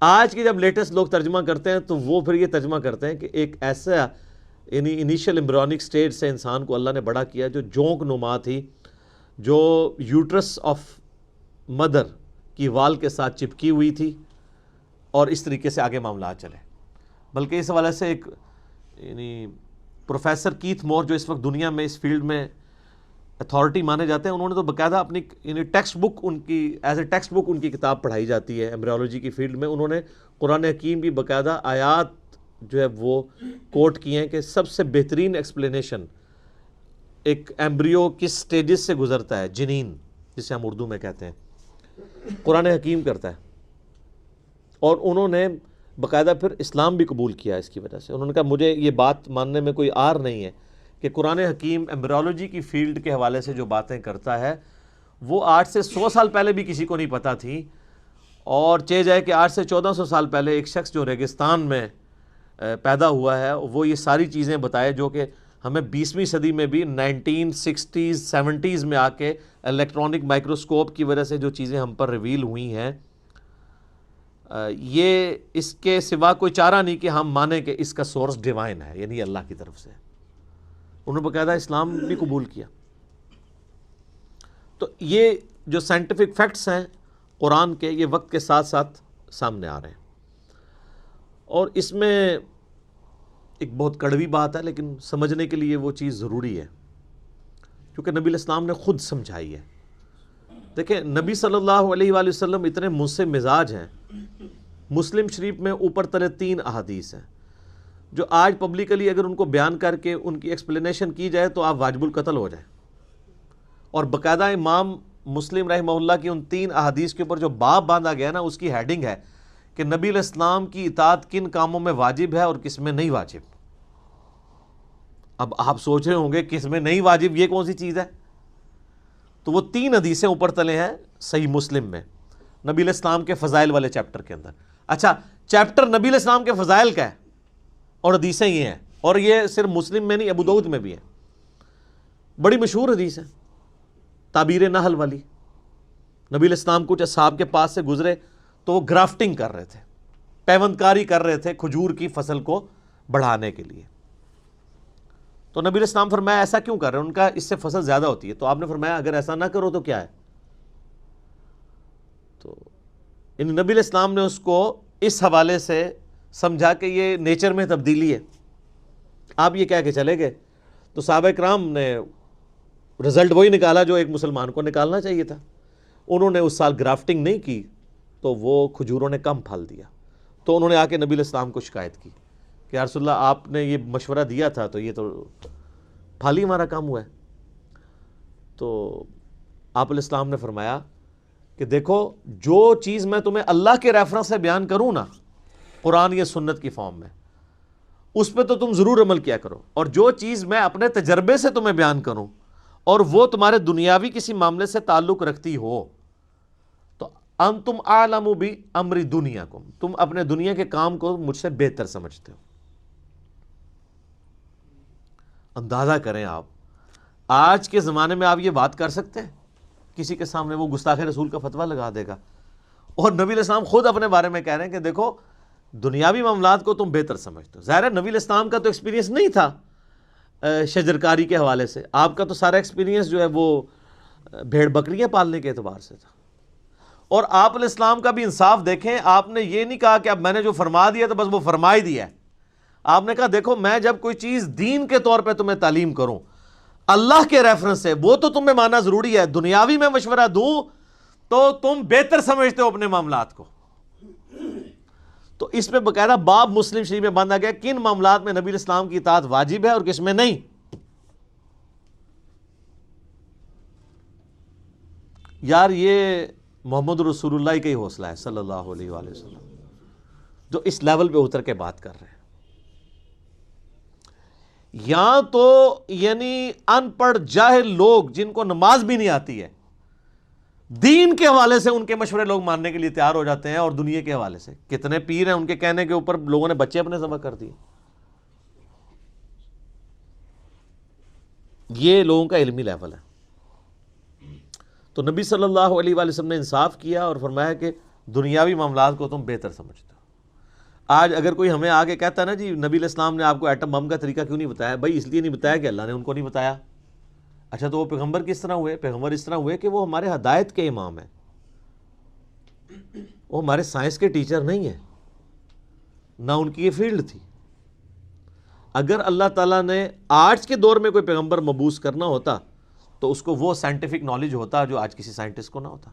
آج کی جب لیٹسٹ لوگ ترجمہ کرتے ہیں تو وہ پھر یہ ترجمہ کرتے ہیں کہ ایک ایسا یعنی انیشل ایمبریونک سٹیج سے انسان کو اللہ نے بڑا کیا جو جونک نما تھی، جو یوٹرس آف مدر کی وال کے ساتھ چپکی ہوئی تھی، اور اس طریقے سے آگے معاملات چلے۔ بلکہ اس حوالے سے ایک یعنی پروفیسر کیتھ مور جو اس وقت دنیا میں اس فیلڈ میں اتھارٹی مانے جاتے ہیں، انہوں نے تو باقاعدہ اپنی یعنی ٹیکسٹ بک ان کی ایز اے ٹیکسٹ بک ان کی کتاب پڑھائی جاتی ہے ایمبریولوجی کی فیلڈ میں، انہوں نے قرآن حکیم کی باقاعدہ آیات جو ہے وہ کوٹ کی ہیں کہ سب سے بہترین ایکسپلینیشن ایک ایمبریو کس سٹیجز سے گزرتا ہے، جنین جسے ہم اردو میں کہتے ہیں، قرآن حکیم کرتا ہے۔ اور انہوں نے باقاعدہ پھر اسلام بھی قبول کیا اس کی وجہ سے۔ انہوں نے کہا مجھے یہ بات ماننے میں کوئی عار نہیں ہے کہ قرآن حکیم ایمبریولوجی کی فیلڈ کے حوالے سے جو باتیں کرتا ہے وہ 8 سے 100 سال پہلے بھی کسی کو نہیں پتہ تھی، اور چہ جائے کہ 8 سے 1400 سال پہلے ایک شخص جو ریگستان میں پیدا ہوا ہے وہ یہ ساری چیزیں بتائے جو کہ ہمیں 20ویں صدی میں بھی 1960s 70s میں آ کے الیکٹرانک مائکروسکوپ کی وجہ سے جو چیزیں ہم پر ریویل ہوئی ہیں، یہ اس کے سوا کوئی چارہ نہیں کہ ہم مانیں کہ اس کا سورس ڈیوائن ہے، یعنی اللہ کی طرف سے۔ انہوں نے باقاعدہ اسلام بھی قبول کیا۔ تو یہ جو سائنٹیفک فیکٹس ہیں قرآن کے، یہ وقت کے ساتھ ساتھ سامنے آ رہے ہیں، اور اس میں ایک بہت کڑوی بات ہے لیکن سمجھنے کے لیے وہ چیز ضروری ہے، کیونکہ نبی علیہ السلام نے خود سمجھائی ہے۔ دیکھیں نبی صلی اللہ علیہ وآلہ وسلم اتنے منصف مزاج ہیں، مسلم شریف میں اوپر تلے 3 احادیث ہیں جو آج پبلکلی اگر ان کو بیان کر کے ان کی ایکسپلینیشن کی جائے تو آپ واجب القتل ہو جائیں، اور باقاعدہ امام مسلم رحمہ اللہ کی ان 3 احادیث کے اوپر جو باب باندھا گیا نا اس کی ہیڈنگ ہے کہ نبی علیہ السلام کی اطاعت کن کاموں میں واجب ہے اور کس میں نہیں واجب۔ اب آپ سوچ رہے ہوں گے کس میں نہیں واجب، یہ کون سی چیز ہے؟ تو وہ 3 حدیثیں اوپر تلے ہیں صحیح مسلم میں، نبی علیہ السلام کے فضائل والے چیپٹر کے اندر۔ اچھا، چیپٹر نبی علیہ السلام کے فضائل کا ہے اور حدیثیں یہ ہیں، اور یہ صرف مسلم میں نہیں، ابو داؤد میں بھی ہے، بڑی مشہور حدیث ہے، تعبیر نحل والی۔ نبی علیہ السلام کچھ اصحاب کے پاس سے گزرے تو وہ گرافٹنگ کر رہے تھے، پیوند کاری کر رہے تھے کھجور کی فصل کو بڑھانے کے لیے۔ تو نبی علیہ السلام فرمایا ایسا کیوں کر رہے ہیں؟ ان کا اس سے فصل زیادہ ہوتی ہے۔ تو آپ نے فرمایا اگر ایسا نہ کرو تو کیا ہے؟ تو نبی علیہ السلام نے اس کو اس حوالے سے سمجھا کہ یہ نیچر میں تبدیلی ہے، آپ یہ کہہ کے چلے گئے۔ تو صحابہ کرام نے رزلٹ وہی نکالا جو ایک مسلمان کو نکالنا چاہیے تھا۔ انہوں نے اس سال گرافٹنگ نہیں کی تو وہ کھجوروں نے کم پھل دیا۔ تو انہوں نے آ کے نبی علیہ السلام کو شکایت کی کہ یا رسول اللہ آپ نے یہ مشورہ دیا تھا تو یہ تو پھل ہی ہمارا کم ہوا ہے۔ تو آپ علیہ السلام نے فرمایا کہ دیکھو جو چیز میں تمہیں اللہ کے ریفرنس سے بیان کروں نا قرآن یا سنت کی فارم میں، اس پہ تو تم ضرور عمل کیا کرو، اور جو چیز میں اپنے تجربے سے تمہیں بیان کروں اور وہ تمہارے دنیاوی کسی معاملے سے تعلق رکھتی ہو تو انتم اعلم بامر دنیاکم، تم اپنے دنیا کے کام کو مجھ سے بہتر سمجھتے ہو۔ اندازہ کریں آپ آج کے زمانے میں آپ یہ بات کر سکتے ہیں کسی کے سامنے؟ وہ گستاخ رسول کا فتویٰ لگا دے گا۔ اور نبی علیہ السلام خود اپنے بارے میں کہہ رہے ہیں کہ دیکھو دنیاوی معاملات کو تم بہتر سمجھتے ہو۔ ظاہر ہے نبی علیہ السلام کا تو ایکسپیرینس نہیں تھا شجرکاری کے حوالے سے، آپ کا تو سارا ایکسپیرینس جو ہے وہ بھیڑ بکریاں پالنے کے اعتبار سے تھا۔ اور آپ علیہ السلام کا بھی انصاف دیکھیں، آپ نے یہ نہیں کہا کہ اب میں نے جو فرما دیا تو بس وہ فرما ہی دیا ہے۔ آپ نے کہا دیکھو میں جب کوئی چیز دین کے طور پہ تمہیں تعلیم کروں اللہ کے ریفرنس سے، وہ تو تمہیں ماننا ضروری ہے، دنیاوی میں مشورہ دوں تو تم بہتر سمجھتے ہو اپنے معاملات کو۔ تو اس پہ باقاعدہ باب مسلم شریف میں باندھا گیا کن معاملات میں نبی علیہ السلام کی اطاعت واجب ہے اور کس میں نہیں۔ یار یہ محمد رسول اللہ کا ہی حوصلہ ہے صلی اللہ علیہ وآلہ وسلم، جو اس لیول پہ اتر کے بات کر رہے ہیں۔ یا تو یعنی ان پڑھ جاہل لوگ جن کو نماز بھی نہیں آتی ہے، دین کے حوالے سے ان کے مشورے لوگ ماننے کے لیے تیار ہو جاتے ہیں، اور دنیا کے حوالے سے کتنے پیر ہیں ان کے کہنے کے اوپر لوگوں نے بچے اپنے ذبح کر دیے۔ یہ لوگوں کا علمی لیول ہے۔ تو نبی صلی اللہ علیہ وآلہ وسلم نے انصاف کیا اور فرمایا کہ دنیاوی معاملات کو تم بہتر سمجھتے ہو۔ آج اگر کوئی ہمیں آگے کہتا ہے نا جی نبی علیہ السلام نے آپ کو ایٹم بم کا طریقہ کیوں نہیں بتایا؟ بھائی اس لیے نہیں بتایا کہ اللہ نے ان کو نہیں بتایا۔ اچھا تو وہ پیغمبر کس طرح ہوئے؟ پیغمبر اس طرح ہوئے کہ وہ ہمارے ہدایت کے امام ہیں، وہ ہمارے سائنس کے ٹیچر نہیں ہیں، نہ ان کی یہ فیلڈ تھی۔ اگر اللہ تعالیٰ نے آج کے دور میں کوئی پیغمبر مبعوث کرنا ہوتا تو اس کو وہ سائنٹیفک نالج ہوتا جو آج کسی سائنٹسٹ کو نہ ہوتا۔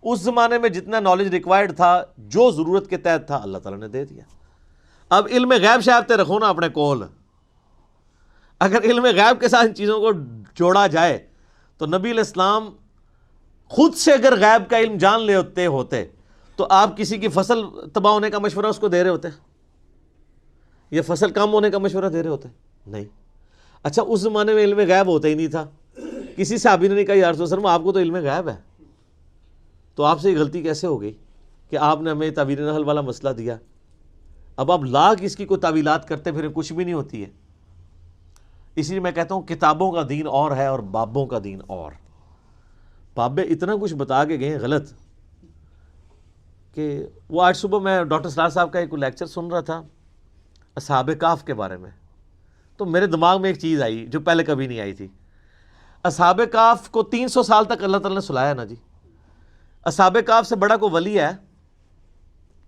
اس زمانے میں جتنا نالج ریکوائرڈ تھا جو ضرورت کے تحت تھا اللہ تعالیٰ نے دے دیا۔ اب علم غیب شاہتے رکھو نا اپنے کول، اگر علم غیب کے ساتھ ان چیزوں کو جوڑا جائے تو نبی علیہ السلام خود سے اگر غیب کا علم جان لیتے ہوتے تو آپ کسی کی فصل تباہ ہونے کا مشورہ اس کو دے رہے ہوتے؟ یا فصل کم ہونے کا مشورہ دے رہے ہوتے؟ نہیں۔ اچھا اس زمانے میں علم غیب ہوتا ہی نہیں تھا، کسی صحابی نے نہیں کہا یا رسول اللہ آپ کو تو علم غیب ہے، تو آپ سے یہ غلطی کیسے ہو گئی کہ آپ نے ہمیں تعبیر نحل والا مسئلہ دیا؟ اب آپ لاکھ اس کی کوئی تعویلات کرتے پھر کچھ بھی نہیں ہوتی ہے۔ اسی لیے میں کہتا ہوں کتابوں کا دین اور ہے اور بابوں کا دین اور۔ بابے اتنا کچھ بتا کے گئے ہیں غلط کہ وہ آج صبح میں ڈاکٹر سرار صاحب کا ایک لیکچر سن رہا تھا اصحاب کہف کے بارے میں، تو میرے دماغ میں ایک چیز آئی جو پہلے کبھی نہیں آئی تھی۔ اصحاب کہف کو 300 سال تک اللہ تعالیٰ نے سلایا نا جی۔ اصحاب کہف سے بڑا کوئی ولی ہے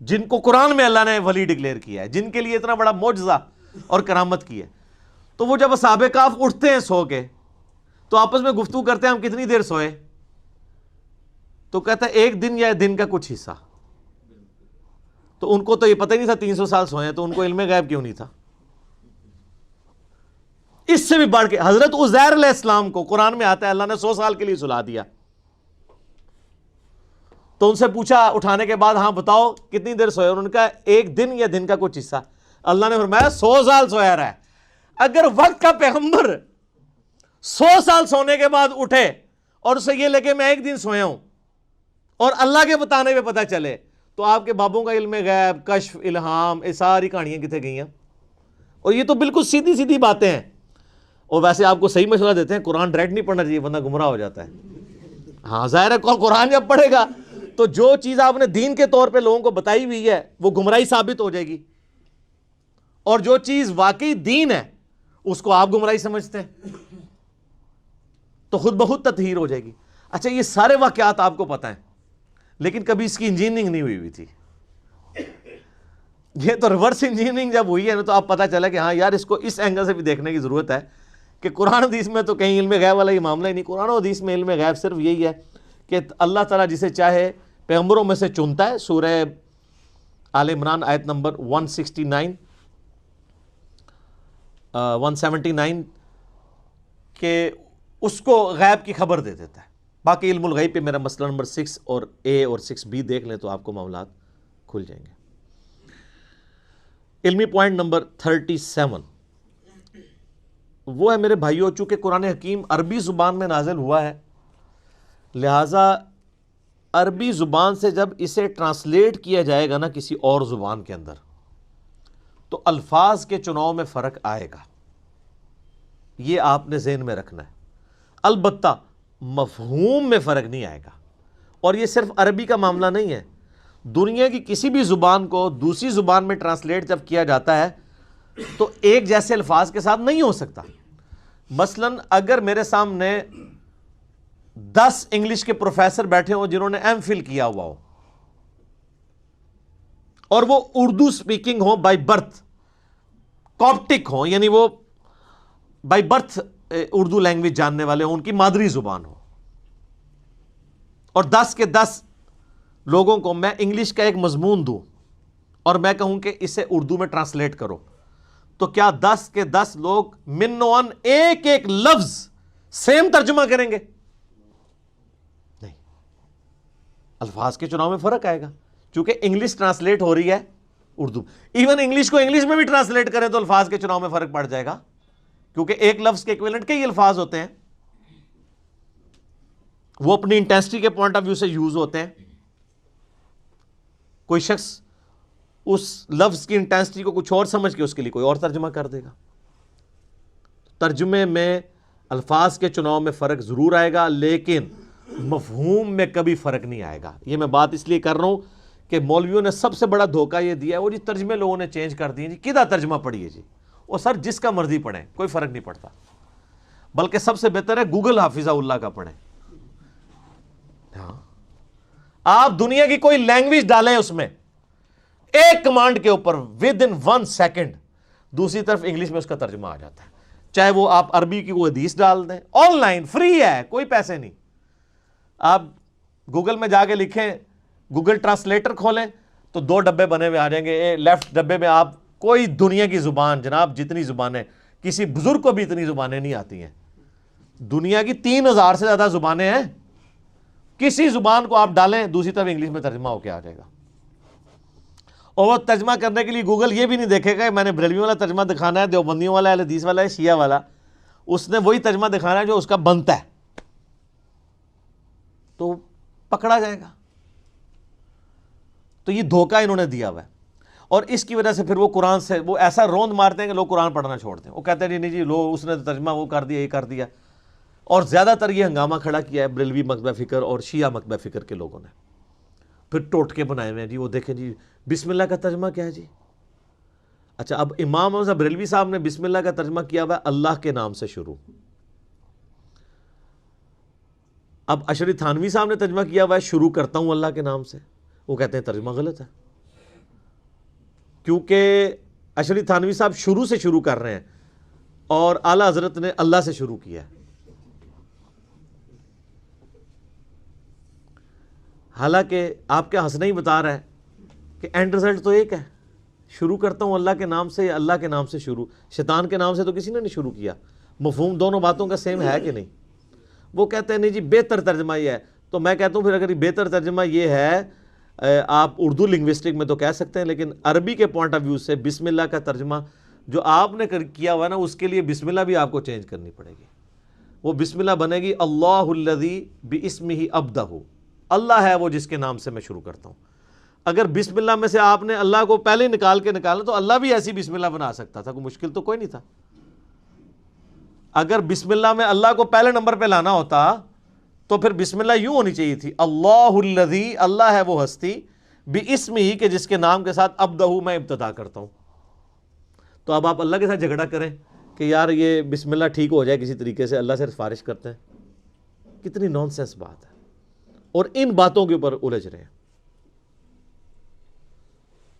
جن کو قرآن میں اللہ نے ولی ڈکلیئر کیا ہے، جن کے لیے اتنا بڑا معجزہ اور کرامت کی ہے؟ تو وہ جب اصحاب کہف اٹھتے ہیں سو کے تو آپس میں گفتگو کرتے ہیں ہم کتنی دیر سوئے؟ تو کہتا ہے ایک دن یا دن کا کچھ حصہ۔ تو ان کو تو یہ پتہ ہی نہیں تھا 300 سال سوئے ہیں، تو ان کو علم غیب کیوں نہیں تھا؟ اس سے بھی بڑھ کے حضرت عزیر علیہ السلام کو قرآن میں آتا ہے اللہ نے 100 سال کے لیے سلا دیا۔ تو ان سے پوچھا اٹھانے کے بعد ہاں بتاؤ کتنی دیر سوئے؟ انہوں نے کہا ایک دن یا دن کا کچھ حصہ۔ اللہ نے فرمایا 100 سال سویا رہا ہے۔ اگر وقت کا پیغمبر 100 سال سونے کے بعد اٹھے اور اسے یہ لگے میں ایک دن سویا ہوں اور اللہ کے بتانے پہ پتہ چلے، تو آپ کے بابوں کا علم غیب، کشف، الہام، یہ ساری کہانیاں کتنے گئی ہیں؟ اور یہ تو بالکل سیدھی سیدھی باتیں ہیں. اور ویسے آپ کو صحیح مشورہ دیتے ہیں قرآن ڈائریکٹ نہیں پڑھنا چاہیے، بندہ گمراہ ہو جاتا ہے. ہاں ظاہر ہے قرآن جب پڑھے گا تو جو چیز آپ نے دین کے طور پہ لوگوں کو بتائی ہوئی ہے وہ گمراہی ثابت ہو جائے گی، اور جو چیز واقعی دین ہے اس کو آپ گمراہی سمجھتے ہیں تو خود بخود تطہیر ہو جائے گی. اچھا یہ سارے واقعات آپ کو پتہ ہیں لیکن کبھی اس کی انجینئرنگ نہیں ہوئی تھی. یہ تو ریورس انجینئرنگ جب ہوئی ہے نا تو آپ پتہ چلا کہ ہاں یار اس کو اس اینگل سے بھی دیکھنے کی ضرورت ہے کہ قرآن حدیث میں تو کہیں علم غیب والا یہ معاملہ ہی نہیں. قرآن و حدیث میں علم غیب صرف یہی ہے کہ اللہ تعالیٰ جسے چاہے پیغمبروں میں سے چنتا ہے. سورہ آل عمران آیت نمبر 179 کہ اس کو غیب کی خبر دے دیتا ہے. باقی علم الغیب پہ میرا مسئلہ نمبر 6 اور A اور 6B دیکھ لیں تو آپ کو معاملات کھل جائیں گے. علمی پوائنٹ نمبر 37 وہ ہے میرے بھائیو، چونکہ قرآن حکیم عربی زبان میں نازل ہوا ہے لہٰذا عربی زبان سے جب اسے ٹرانسلیٹ کیا جائے گا نا کسی اور زبان کے اندر تو الفاظ کے چناؤ میں فرق آئے گا. یہ آپ نے ذہن میں رکھنا ہے. البتہ مفہوم میں فرق نہیں آئے گا. اور یہ صرف عربی کا معاملہ نہیں ہے، دنیا کی کسی بھی زبان کو دوسری زبان میں ٹرانسلیٹ جب کیا جاتا ہے تو ایک جیسے الفاظ کے ساتھ نہیں ہو سکتا. مثلا اگر میرے سامنے 10 انگلش کے پروفیسر بیٹھے ہوں جنہوں نے ایم فل کیا ہوا ہو اور وہ اردو سپیکنگ ہو بائی برتھ، کاپٹک ہوں یعنی وہ بائی برتھ اردو لینگویج جاننے والے ہوں، ان کی مادری زبان ہو، اور 10 کے 10 لوگوں کو میں انگلش کا ایک مضمون دوں اور میں کہوں کہ اسے اردو میں ٹرانسلیٹ کرو، تو کیا 10 کے 10 لوگ منوان ایک ایک لفظ سیم ترجمہ کریں گے؟ نہیں. الفاظ کے چناؤ میں فرق آئے گا چونکہ انگلش ٹرانسلیٹ ہو رہی ہے اردو. ایون انگلش کو انگلش میں بھی ٹرانسلیٹ کریں تو الفاظ کے چناؤ میں فرق پڑ جائے گا کیونکہ ایک لفظ کے ایکویلنٹ کئی الفاظ ہوتے ہیں، وہ اپنی انٹینسٹی کے پوائنٹ آف ویو سے یوز ہوتے ہیں. کوئی شخص اس لفظ کی انٹینسٹی کو کچھ اور سمجھ کے اس کے لیے کوئی اور ترجمہ کر دے گا. ترجمے میں الفاظ کے چناؤ میں فرق ضرور آئے گا لیکن مفہوم میں کبھی فرق نہیں آئے گا. یہ میں بات اس لیے کر رہا ہوں کہ مولویوں نے سب سے بڑا دھوکہ یہ دیا ہے وہ جی ترجمے لوگوں نے چینج کر دیے. جی کدھر ترجمہ پڑھیے جی، اور سر جس کا مرضی پڑھیں کوئی فرق نہیں پڑتا، بلکہ سب سے بہتر ہے گوگل حافظہ اللہ کا پڑھیں. ہاں آپ دنیا کی کوئی لینگویج ڈالیں اس میں ایک کمانڈ کے اوپر ود ان 1 سیکنڈ دوسری طرف انگلش میں اس کا ترجمہ آ جاتا ہے. چاہے وہ آپ عربی کی کوئی حدیث ڈال دیں، آن لائن فری ہے، کوئی پیسے نہیں. آپ گوگل میں جا کے لکھیں گوگل ٹرانسلیٹر کھولیں تو 2 ڈبے بنے ہوئے آ جائیں گے. لیفٹ ڈبے میں آپ کوئی دنیا کی زبان، جناب جتنی زبانیں، کسی بزرگ کو بھی اتنی زبانیں نہیں آتی ہیں. دنیا کی 3000 سے زیادہ زبانیں ہیں، کسی زبان کو آپ ڈالیں دوسری طرف انگلش میں ترجمہ ہو کے آ جائے گا. اور وہ ترجمہ کرنے کے لیے گوگل یہ بھی نہیں دیکھے گا میں نے بریلوی والا ترجمہ دکھانا ہے، دیوبندیوں والا ہے، حدیث والا ہے، شیعہ والا. اس نے وہی ترجمہ دکھانا ہے جو اس کا بنتا ہے، تو پکڑا جائے گا. تو یہ دھوکہ انہوں نے دیا ہوا ہے اور اس کی وجہ سے پھر وہ قرآن سے وہ ایسا روند مارتے ہیں کہ لوگ قرآن پڑھنا چھوڑتے ہیں. وہ کہتے ہیں نہیں جی لو اس نے ترجمہ وہ کر دیا، یہ کر دیا. اور زیادہ تر یہ ہنگامہ کھڑا کیا ہے بریلوی مکتبہ فکر اور شیعہ مکتبہ فکر کے لوگوں نے. پھر ٹوٹکے بنائے ہوئے ہیں جی، وہ دیکھیں جی بسم اللہ کا ترجمہ کیا ہے جی. اچھا اب امام محمد بریلوی صاحب نے بسم اللہ کا ترجمہ کیا ہوا ہے اللہ کے نام سے شروع. اب اشری تھانوی صاحب نے ترجمہ کیا ہوا ہے شروع کرتا ہوں اللہ کے نام سے. وہ کہتے ہیں ترجمہ غلط ہے کیونکہ اشری تھانوی صاحب شروع سے شروع کر رہے ہیں اور اعلیٰ حضرت نے اللہ سے شروع کیا ہے. حالانکہ آپ کا ہنسنا ہی بتا رہا ہے کہ اینڈ رزلٹ تو ایک ہے، شروع کرتا ہوں اللہ کے نام سے یا اللہ کے نام سے شروع. شیطان کے نام سے تو کسی نے نہیں شروع کیا. مفہوم دونوں باتوں کا سیم ہے کہ نہیں؟ وہ کہتے ہیں نہیں جی بہتر ترجمہ یہ ہے. تو میں کہتا ہوں پھر اگر بہتر ترجمہ یہ ہے آپ اردو لنگوسٹک میں تو کہہ سکتے ہیں لیکن عربی کے پوائنٹ آف ویو سے بسم اللہ کا ترجمہ جو آپ نے کیا ہوا نا اس کے لیے بسم اللہ بھی آپ کو چینج کرنی پڑے گی. وہ بسم اللہ بنے گی اللہ الذی باسمہ ابدہ، اللہ ہے وہ جس کے نام سے میں شروع کرتا ہوں. اگر بسم اللہ میں سے آپ نے اللہ کو پہلے ہی نکالنا تو اللہ بھی ایسی بسم اللہ بنا سکتا تھا، کوئی مشکل تو کوئی نہیں تھا۔ اگر بسم اللہ میں اللہ کو پہلے نمبر پہ لانا ہوتا تو پھر بسم اللہ یوں ہونی چاہیے تھی، اللہ الذی، اللہ ہے وہ ہستی، بِاسمہ، کہ جس کے نام کے ساتھ ابدہ میں ابتدا کرتا ہوں۔ تو اب آپ اللہ کے ساتھ جھگڑا کریں کہ یار یہ بسم اللہ ٹھیک ہو جائے کسی طریقے سے، اللہ سے سفارش کرتے ہیں، کتنی نان سینس بات ہے، اور ان باتوں کے اوپر الجھ رہے ہیں۔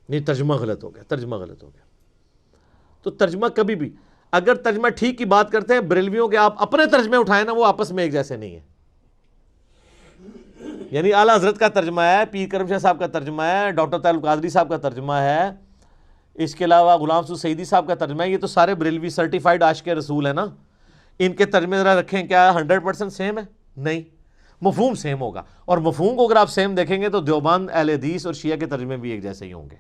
نہیں، ترجمہ غلط ہو گیا، ترجمہ غلط ہو گیا۔ تو ترجمہ کبھی بھی، اگر ترجمہ ٹھیک کی بات کرتے ہیں، بریلویوں کے آپ اپنے ترجمے اٹھائیں نا، وہ آپس میں ایک جیسے نہیں ہیں۔ یعنی اعلیٰ حضرت کا ترجمہ ہے، پیر کرم شاہ صاحب کا ترجمہ ہے، ڈاکٹر طاہر القادری صاحب کا ترجمہ ہے، اس کے علاوہ غلام سعود سعیدی صاحب کا ترجمہ ہے، یہ تو سارے بریلوی سرٹیفائڈ عاشق رسول ہیں نا، ان کے ترجمے ذرا رکھیں، کیا 100% سیم ہے؟ نہیں، مفہوم سیم ہوگا، اور مفہوم کو اگر آپ سیم دیکھیں گے تو دیوبند، اہل حدیث اور شیعہ کے ترجمے بھی ایک جیسے ہی ہوں گے،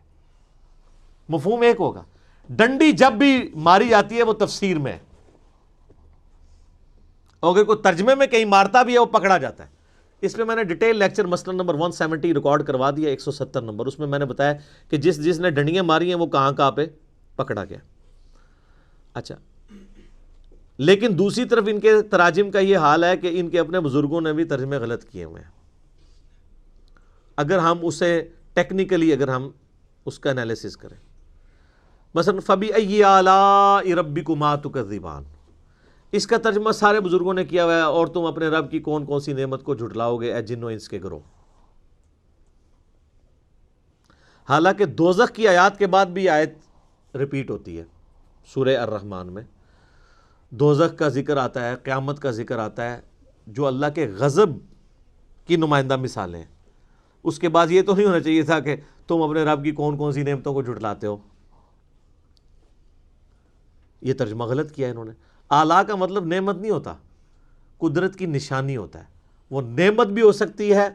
مفہوم ایک ہوگا۔ ڈنڈی جب بھی ماری جاتی ہے وہ تفسیر میں ہے، اور اگر کوئی ترجمے میں کہیں مارتا بھی ہے وہ پکڑا جاتا ہے۔ اس پہ میں نے ڈیٹیل لیکچر مسئلہ نمبر 170 ریکارڈ کروا دیا، 170 نمبر، اس میں میں نے بتایا کہ جس نے ڈنڈیاں ماری ہیں وہ کہاں پہ پکڑا گیا۔ اچھا، لیکن دوسری طرف ان کے تراجم کا یہ حال ہے کہ ان کے اپنے بزرگوں نے بھی ترجمے غلط کیے ہوئے ہیں۔ اگر ہم اسے ٹیکنیکلی اگر ہم اس کا انالیسس کریں، مثلا فَبِأَيِّ آلَاءِ رَبِّكُمَا تُكَذِّبَانِ، اس کا ترجمہ سارے بزرگوں نے کیا ہوا ہے، اور تم اپنے رب کی کون کون سی نعمت کو جھٹلاؤ گے اے جن و انس کے گروہ۔ حالانکہ دوزخ کی آیات کے بعد بھی آیت ریپیٹ ہوتی ہے سورہ الرحمن میں، دوزخ کا ذکر آتا ہے، قیامت کا ذکر آتا ہے، جو اللہ کے غضب کی نمائندہ مثالیں ہیں۔ اس کے بعد یہ تو نہیں ہونا چاہیے تھا کہ تم اپنے رب کی کون کون سی نعمتوں کو جھٹلاتے ہو۔ یہ ترجمہ غلط کیا انہوں نے۔ اعلیٰ کا مطلب نعمت نہیں ہوتا، قدرت کی نشانی ہوتا ہے۔ وہ نعمت بھی ہو سکتی ہے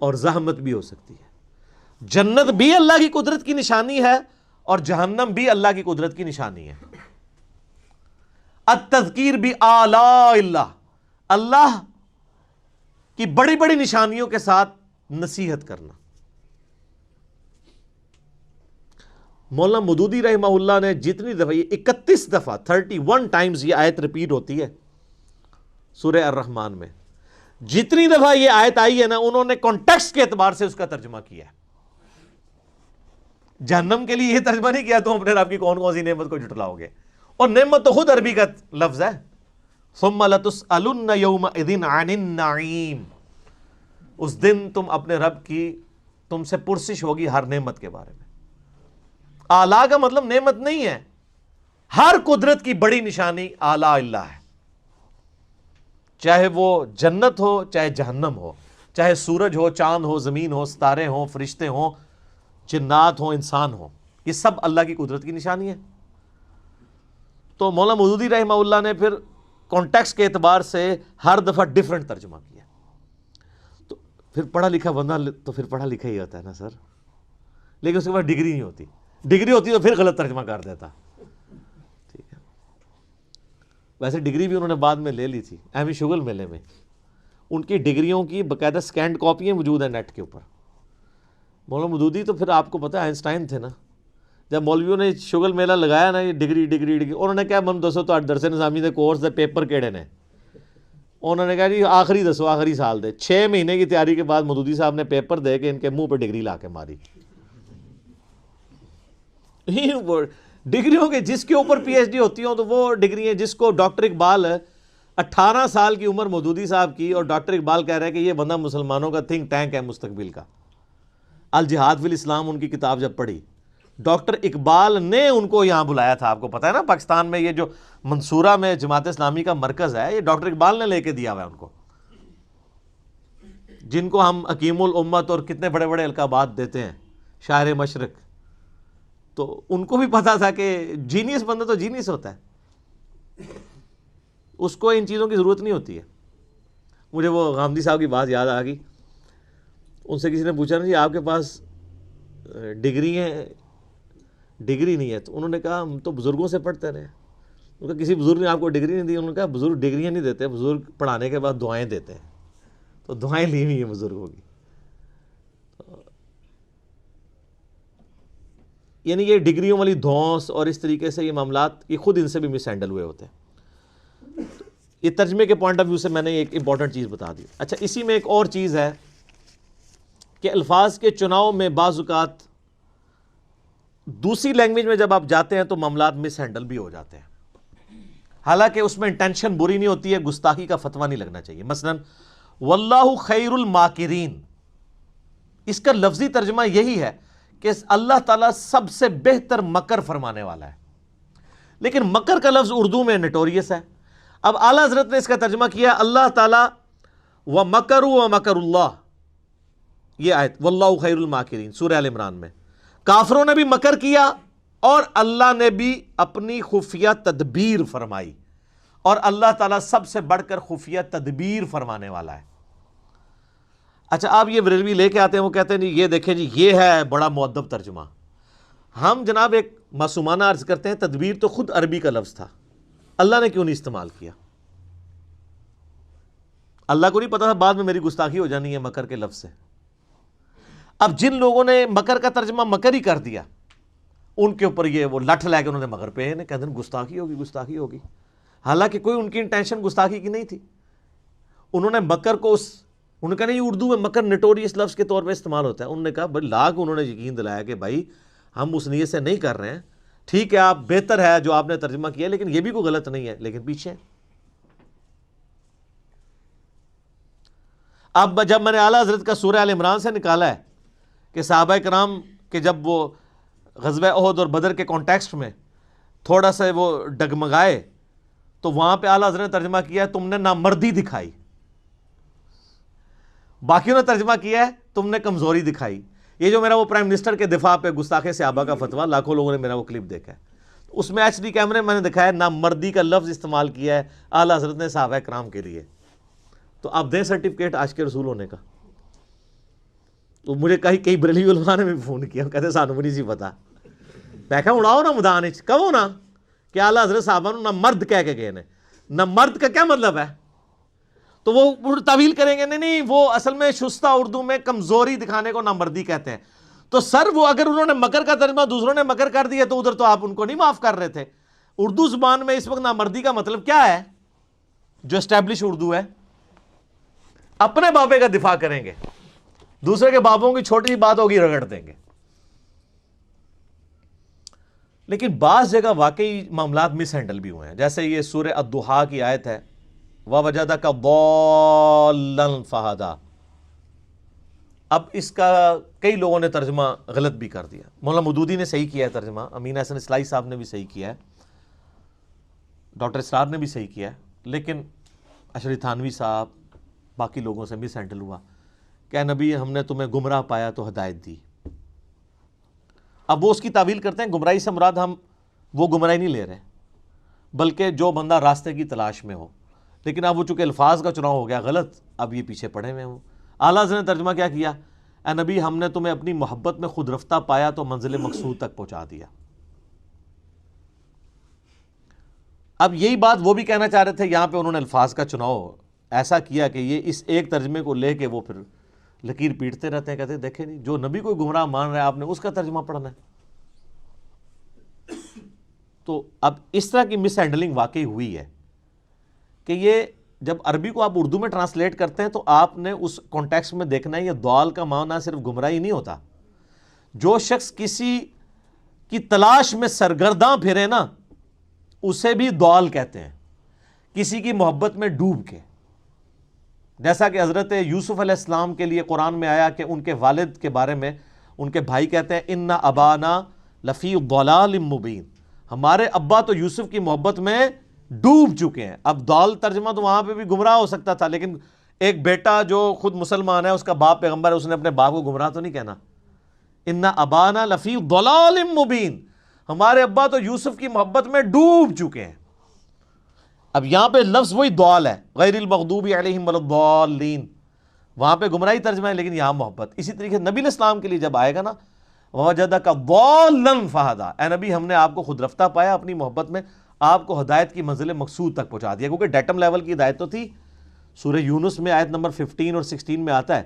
اور زحمت بھی ہو سکتی ہے۔ جنت بھی اللہ کی قدرت کی نشانی ہے اور جہنم بھی اللہ کی قدرت کی نشانی ہے۔ التذکیر بآلاء اللہ، اللہ کی بڑی بڑی نشانیوں کے ساتھ نصیحت کرنا۔ مولانا مودودی رحمہ اللہ نے جتنی دفعہ، یہ 31 دفعہ 31 ٹائمز یہ آیت ریپیٹ ہوتی ہے سورہ الرحمن میں، جتنی دفعہ یہ آیت آئی ہے نا، انہوں نے کانٹیکسٹ کے اعتبار سے اس کا ترجمہ کیا ہے۔ جہنم کے لیے یہ ترجمہ نہیں کیا تم اپنے رب کی کون کون سی نعمت کو جھٹلاؤ گے، اور نعمت تو خود عربی کا لفظ ہے، ثم لتسألن یومئذ عن النعیم، اس دن تم اپنے رب کی، تم سے پرسش ہوگی ہر نعمت کے بارے میں۔ اعلیٰ کا مطلب نعمت نہیں ہے، ہر قدرت کی بڑی نشانی اعلیٰ اللہ ہے، چاہے وہ جنت ہو چاہے جہنم ہو، چاہے سورج ہو، چاند ہو، زمین ہو، ستارے ہوں، فرشتے ہوں، جنات ہوں، انسان ہوں، یہ سب اللہ کی قدرت کی نشانی ہے۔ تو مولانا مودودی رحمہ اللہ نے پھر کانٹیکسٹ کے اعتبار سے ہر دفعہ ڈیفرنٹ ترجمہ کیا۔ تو پھر پڑھا لکھا بندہ تو پھر پڑھا لکھا ہی ہوتا ہے نا سر، لیکن اس کے بعد ڈگری نہیں ہوتی، ڈگری ہوتی تو پھر غلط ترجمہ کر دیتا۔ ٹھیک ہے، ویسے ڈگری بھی انہوں نے بعد میں لے لی تھی احمد شغل میلے میں، ان کی ڈگریوں کی باقاعدہ سکینڈ کاپیاں موجود ہیں نیٹ کے اوپر۔ مولانا مودودی تو پھر آپ کو پتہ ہے آئنسٹائن تھے نا، جب مولویوں نے شغل میلہ لگایا نا، یہ ڈگری ڈگری ڈگری، انہوں نے کہا من دسو تو درس نظامی دے کورس دے پیپر کیڑے نے، انہوں نے کہا جی آخری دسو، آخری سال دے۔ 6 مہینے کی تیاری کے بعد مودودی صاحب نے پیپر دے کے ان کے منہ پہ ڈگری لا کے ماری۔ ڈگریوں کے جس کے اوپر پی ایچ ڈی ہوتی ہوں تو وہ ڈگری ہیں، جس کو ڈاکٹر اقبال 18 سال کی عمر مودودی صاحب کی، اور ڈاکٹر اقبال کہہ رہے ہیں کہ یہ بندہ مسلمانوں کا تھنک ٹینک ہے مستقبل کا۔ الجہاد فی الاسلام ان کی کتاب جب پڑھی، ڈاکٹر اقبال نے ان کو یہاں بلایا تھا۔ آپ کو پتہ ہے نا پاکستان میں یہ جو منصورہ میں جماعت اسلامی کا مرکز ہے، یہ ڈاکٹر اقبال نے لے کے دیا ہوا ہے ان کو، جن کو ہم حکیم الامت اور کتنے بڑے بڑے القابات دیتے ہیں، شاعر مشرق۔ تو ان کو بھی پتا تھا کہ جینیس بندہ تو جینیس ہوتا ہے، اس کو ان چیزوں کی ضرورت نہیں ہوتی ہے۔ مجھے وہ غامدی صاحب کی بات یاد آ گئی، ان سے کسی نے پوچھا نا جی آپ کے پاس ڈگری ہیں، ڈگری نہیں ہے، تو انہوں نے کہا ہم تو بزرگوں سے پڑھتے رہے۔ ان کا کسی بزرگ نے آپ کو ڈگری نہیں دی؟ انہوں نے کہا بزرگ ڈگریاں نہیں دیتے، بزرگ پڑھانے کے بعد دعائیں دیتے ہیں، تو دعائیں لی ہوئی ہیں بزرگوں کی۔ یعنی یہ ڈگریوں والی دھونس اور اس طریقے سے یہ معاملات یہ خود ان سے بھی مس ہینڈل ہوئے ہوتے ہیں. یہ ترجمے کے پوائنٹ آف ویو سے میں نے ایک امپورٹنٹ چیز بتا دی. اچھا اسی میں ایک اور چیز ہے کہ الفاظ کے چناؤ میں بعض اوقات دوسری لینگویج میں جب آپ جاتے ہیں تو معاملات مس ہینڈل بھی ہو جاتے ہیں، حالانکہ اس میں انٹینشن بری نہیں ہوتی ہے، گستاخی کا فتویٰ نہیں لگنا چاہیے. مثلا واللہ خیر الماکرین، اس کا لفظی ترجمہ یہی ہے کہ اللہ تعالیٰ سب سے بہتر مکر فرمانے والا ہے، لیکن مکر کا لفظ اردو میں نٹوریس ہے. اب اعلیٰ حضرت نے اس کا ترجمہ کیا اللہ تعالیٰ وَمَكَرُوا وَمَكَرُ اللَّهِ، یہ آیت واللہ خیر الماکرین سورہ آل عمران میں. کافروں نے بھی مکر کیا اور اللہ نے بھی اپنی خفیہ تدبیر فرمائی، اور اللہ تعالیٰ سب سے بڑھ کر خفیہ تدبیر فرمانے والا ہے. اچھا آپ یہ بریلوی لے کے آتے ہیں، وہ کہتے ہیں جی یہ دیکھیں جی یہ ہے بڑا مؤدب ترجمہ. ہم جناب ایک معصومانہ عرض کرتے ہیں تدبیر تو خود عربی کا لفظ تھا، اللہ نے کیوں نہیں استعمال کیا؟ اللہ کو نہیں پتا تھا بعد میں میری گستاخی ہو جانی ہے مکر کے لفظ سے. اب جن لوگوں نے مکر کا ترجمہ مکر ہی کر دیا ان کے اوپر یہ وہ لٹھ لے کے انہوں نے مکر پہ کہتے ہیں گستاخی ہوگی گستاخی ہوگی، حالانکہ کوئی ان کی انٹینشن گستاخی کی نہیں تھی. انہوں نے مکر کو انہوں نے کہا نہیں اردو میں مکر نٹوریس لفظ کے طور پہ استعمال ہوتا ہے. انہوں نے کہا بھائی لاکھ انہوں نے یقین دلایا کہ بھائی ہم اس نیت سے نہیں کر رہے ہیں، ٹھیک ہے آپ بہتر ہے جو آپ نے ترجمہ کیا لیکن یہ بھی کوئی غلط نہیں ہے، لیکن پیچھے. اب جب میں نے اعلیٰ حضرت کا سورہ آل عمران سے نکالا ہے کہ صحابہ کرام کہ جب وہ غزوہ احد اور بدر کے کانٹیکسٹ میں تھوڑا سا وہ ڈگمگائے تو وہاں پہ اعلیٰ حضرت نے ترجمہ کیا ہے تم نے نامردی دکھائی، باقیوں نے ترجمہ کیا ہے تم نے کمزوری دکھائی. یہ جو میرا وہ پرائم منسٹر کے دفاع پہ گستاخ صحابہ کا فتویٰ، لاکھوں لوگوں نے میرا وہ کلپ دیکھا ہے، اس میں ایچ ڈی کیمرے میں نے دکھایا نامردی کا لفظ استعمال کیا ہے اعلیٰ حضرت نے صحابہ کرام کے لیے. تو آپ دیں سرٹیفکیٹ عاشق رسول ہونے کا. تو مجھے کئی بریلوی علماء نے بھی فون کیا، کہتے سانو بھی نہیں سی پتا. میں کہا اڑاؤ نا میدان کہو نا کہ اعلیٰ حضرت صحابہ نہ مرد کہہ کے گئے نے. نہ مرد کا کیا مطلب ہے؟ تو وہ تعویل کریں گے نہیں وہ اصل میں شستہ اردو میں کمزوری دکھانے کو نامردی کہتے ہیں. تو سر وہ اگر انہوں نے مکر کا ترجمہ دوسروں نے مکر کر دیا تو ادھر تو آپ ان کو نہیں معاف کر رہے تھے. اردو زبان میں اس وقت نامردی کا مطلب کیا ہے؟ جو اسٹیبلش اردو ہے اپنے بابے کا دفاع کریں گے، دوسرے کے بابوں کی چھوٹی سی بات ہوگی رگڑ دیں گے. لیکن بعض جگہ واقعی معاملات مس ہینڈل بھی ہوئے ہیں، جیسے یہ سورہ الضحیٰ کی آیت ہے وَوَجَدَكَ ضَالًّا فَہَدَىٰ. اب اس کا کئی لوگوں نے ترجمہ غلط بھی کر دیا. مولانا مودودی نے صحیح کیا ہے ترجمہ، امین احسن اصلاحی صاحب نے بھی صحیح کیا ہے، ڈاکٹر اسرار نے بھی صحیح کیا ہے، لیکن اشرف تھانوی صاحب باقی لوگوں سے مس ہینڈل ہوا کہ نبی ہم نے تمہیں گمراہ پایا تو ہدایت دی. اب وہ اس کی تعویل کرتے ہیں گمراہی سے مراد ہم وہ گمراہی نہیں لے رہے بلکہ جو بندہ راستے کی تلاش میں ہو. لیکن اب وہ چونکہ الفاظ کا چناؤ ہو گیا غلط، اب یہ پیچھے پڑے ہوئے ہوں. اعلیٰ حضرت نے ترجمہ کیا کیا؟ اے نبی ہم نے تمہیں اپنی محبت میں خود رفتہ پایا تو منزل مقصود تک پہنچا دیا. اب یہی بات وہ بھی کہنا چاہ رہے تھے، یہاں پہ انہوں نے الفاظ کا چناؤ ایسا کیا کہ یہ اس ایک ترجمے کو لے کے وہ پھر لکیر پیٹتے رہتے ہیں، کہتے ہیں دیکھیں نہیں جو نبی کوئی گمراہ مان رہا ہے آپ نے اس کا ترجمہ پڑھنا ہے. تو اب اس طرح کی مس ہینڈلنگ واقعی ہوئی ہے کہ یہ جب عربی کو آپ اردو میں ٹرانسلیٹ کرتے ہیں تو آپ نے اس کانٹیکسٹ میں دیکھنا ہے یہ ضال کا معنی صرف گمراہی نہیں ہوتا. جو شخص کسی کی تلاش میں سرگرداں پھرے نا اسے بھی ضال کہتے ہیں، کسی کی محبت میں ڈوب کے. جیسا کہ حضرت یوسف علیہ السلام کے لیے قرآن میں آیا کہ ان کے والد کے بارے میں ان کے بھائی کہتے ہیں ان ابانا لفی ضلال مبین، ہمارے ابا تو یوسف کی محبت میں ڈوب چکے ہیں. اب ضال ترجمہ تو وہاں پہ بھی گمراہ ہو سکتا تھا، لیکن ایک بیٹا جو خود مسلمان ہے اس کا باپ پیغمبر ہے، اس نے اپنے باپ کو گمراہ تو نہیں کہنا. ان ابانا لفی ضلال مبین، ہمارے ابا تو یوسف کی محبت میں ڈوب چکے ہیں. اب یہاں پہ لفظ وہی ضال ہے، غیر المغضوب علیہم ولا الضالین، وہاں پہ گمراہی ترجمہ ہے لیکن یہاں محبت. اسی طریقے نبی علیہ السلام کے لیے جب آئے گا نا وَوَجَدَكَ ضَالًّا فَہَدَىٰ، اے نبی ہم نے آپ کو خود رفتہ پایا اپنی محبت میں، آپ کو ہدایت کی منزل مقصود تک پہنچا دیا. کیونکہ ڈیٹم لیول کی ہدایت تو تھی. سورہ یونس میں آیت نمبر 15 اور 16 میں آتا ہے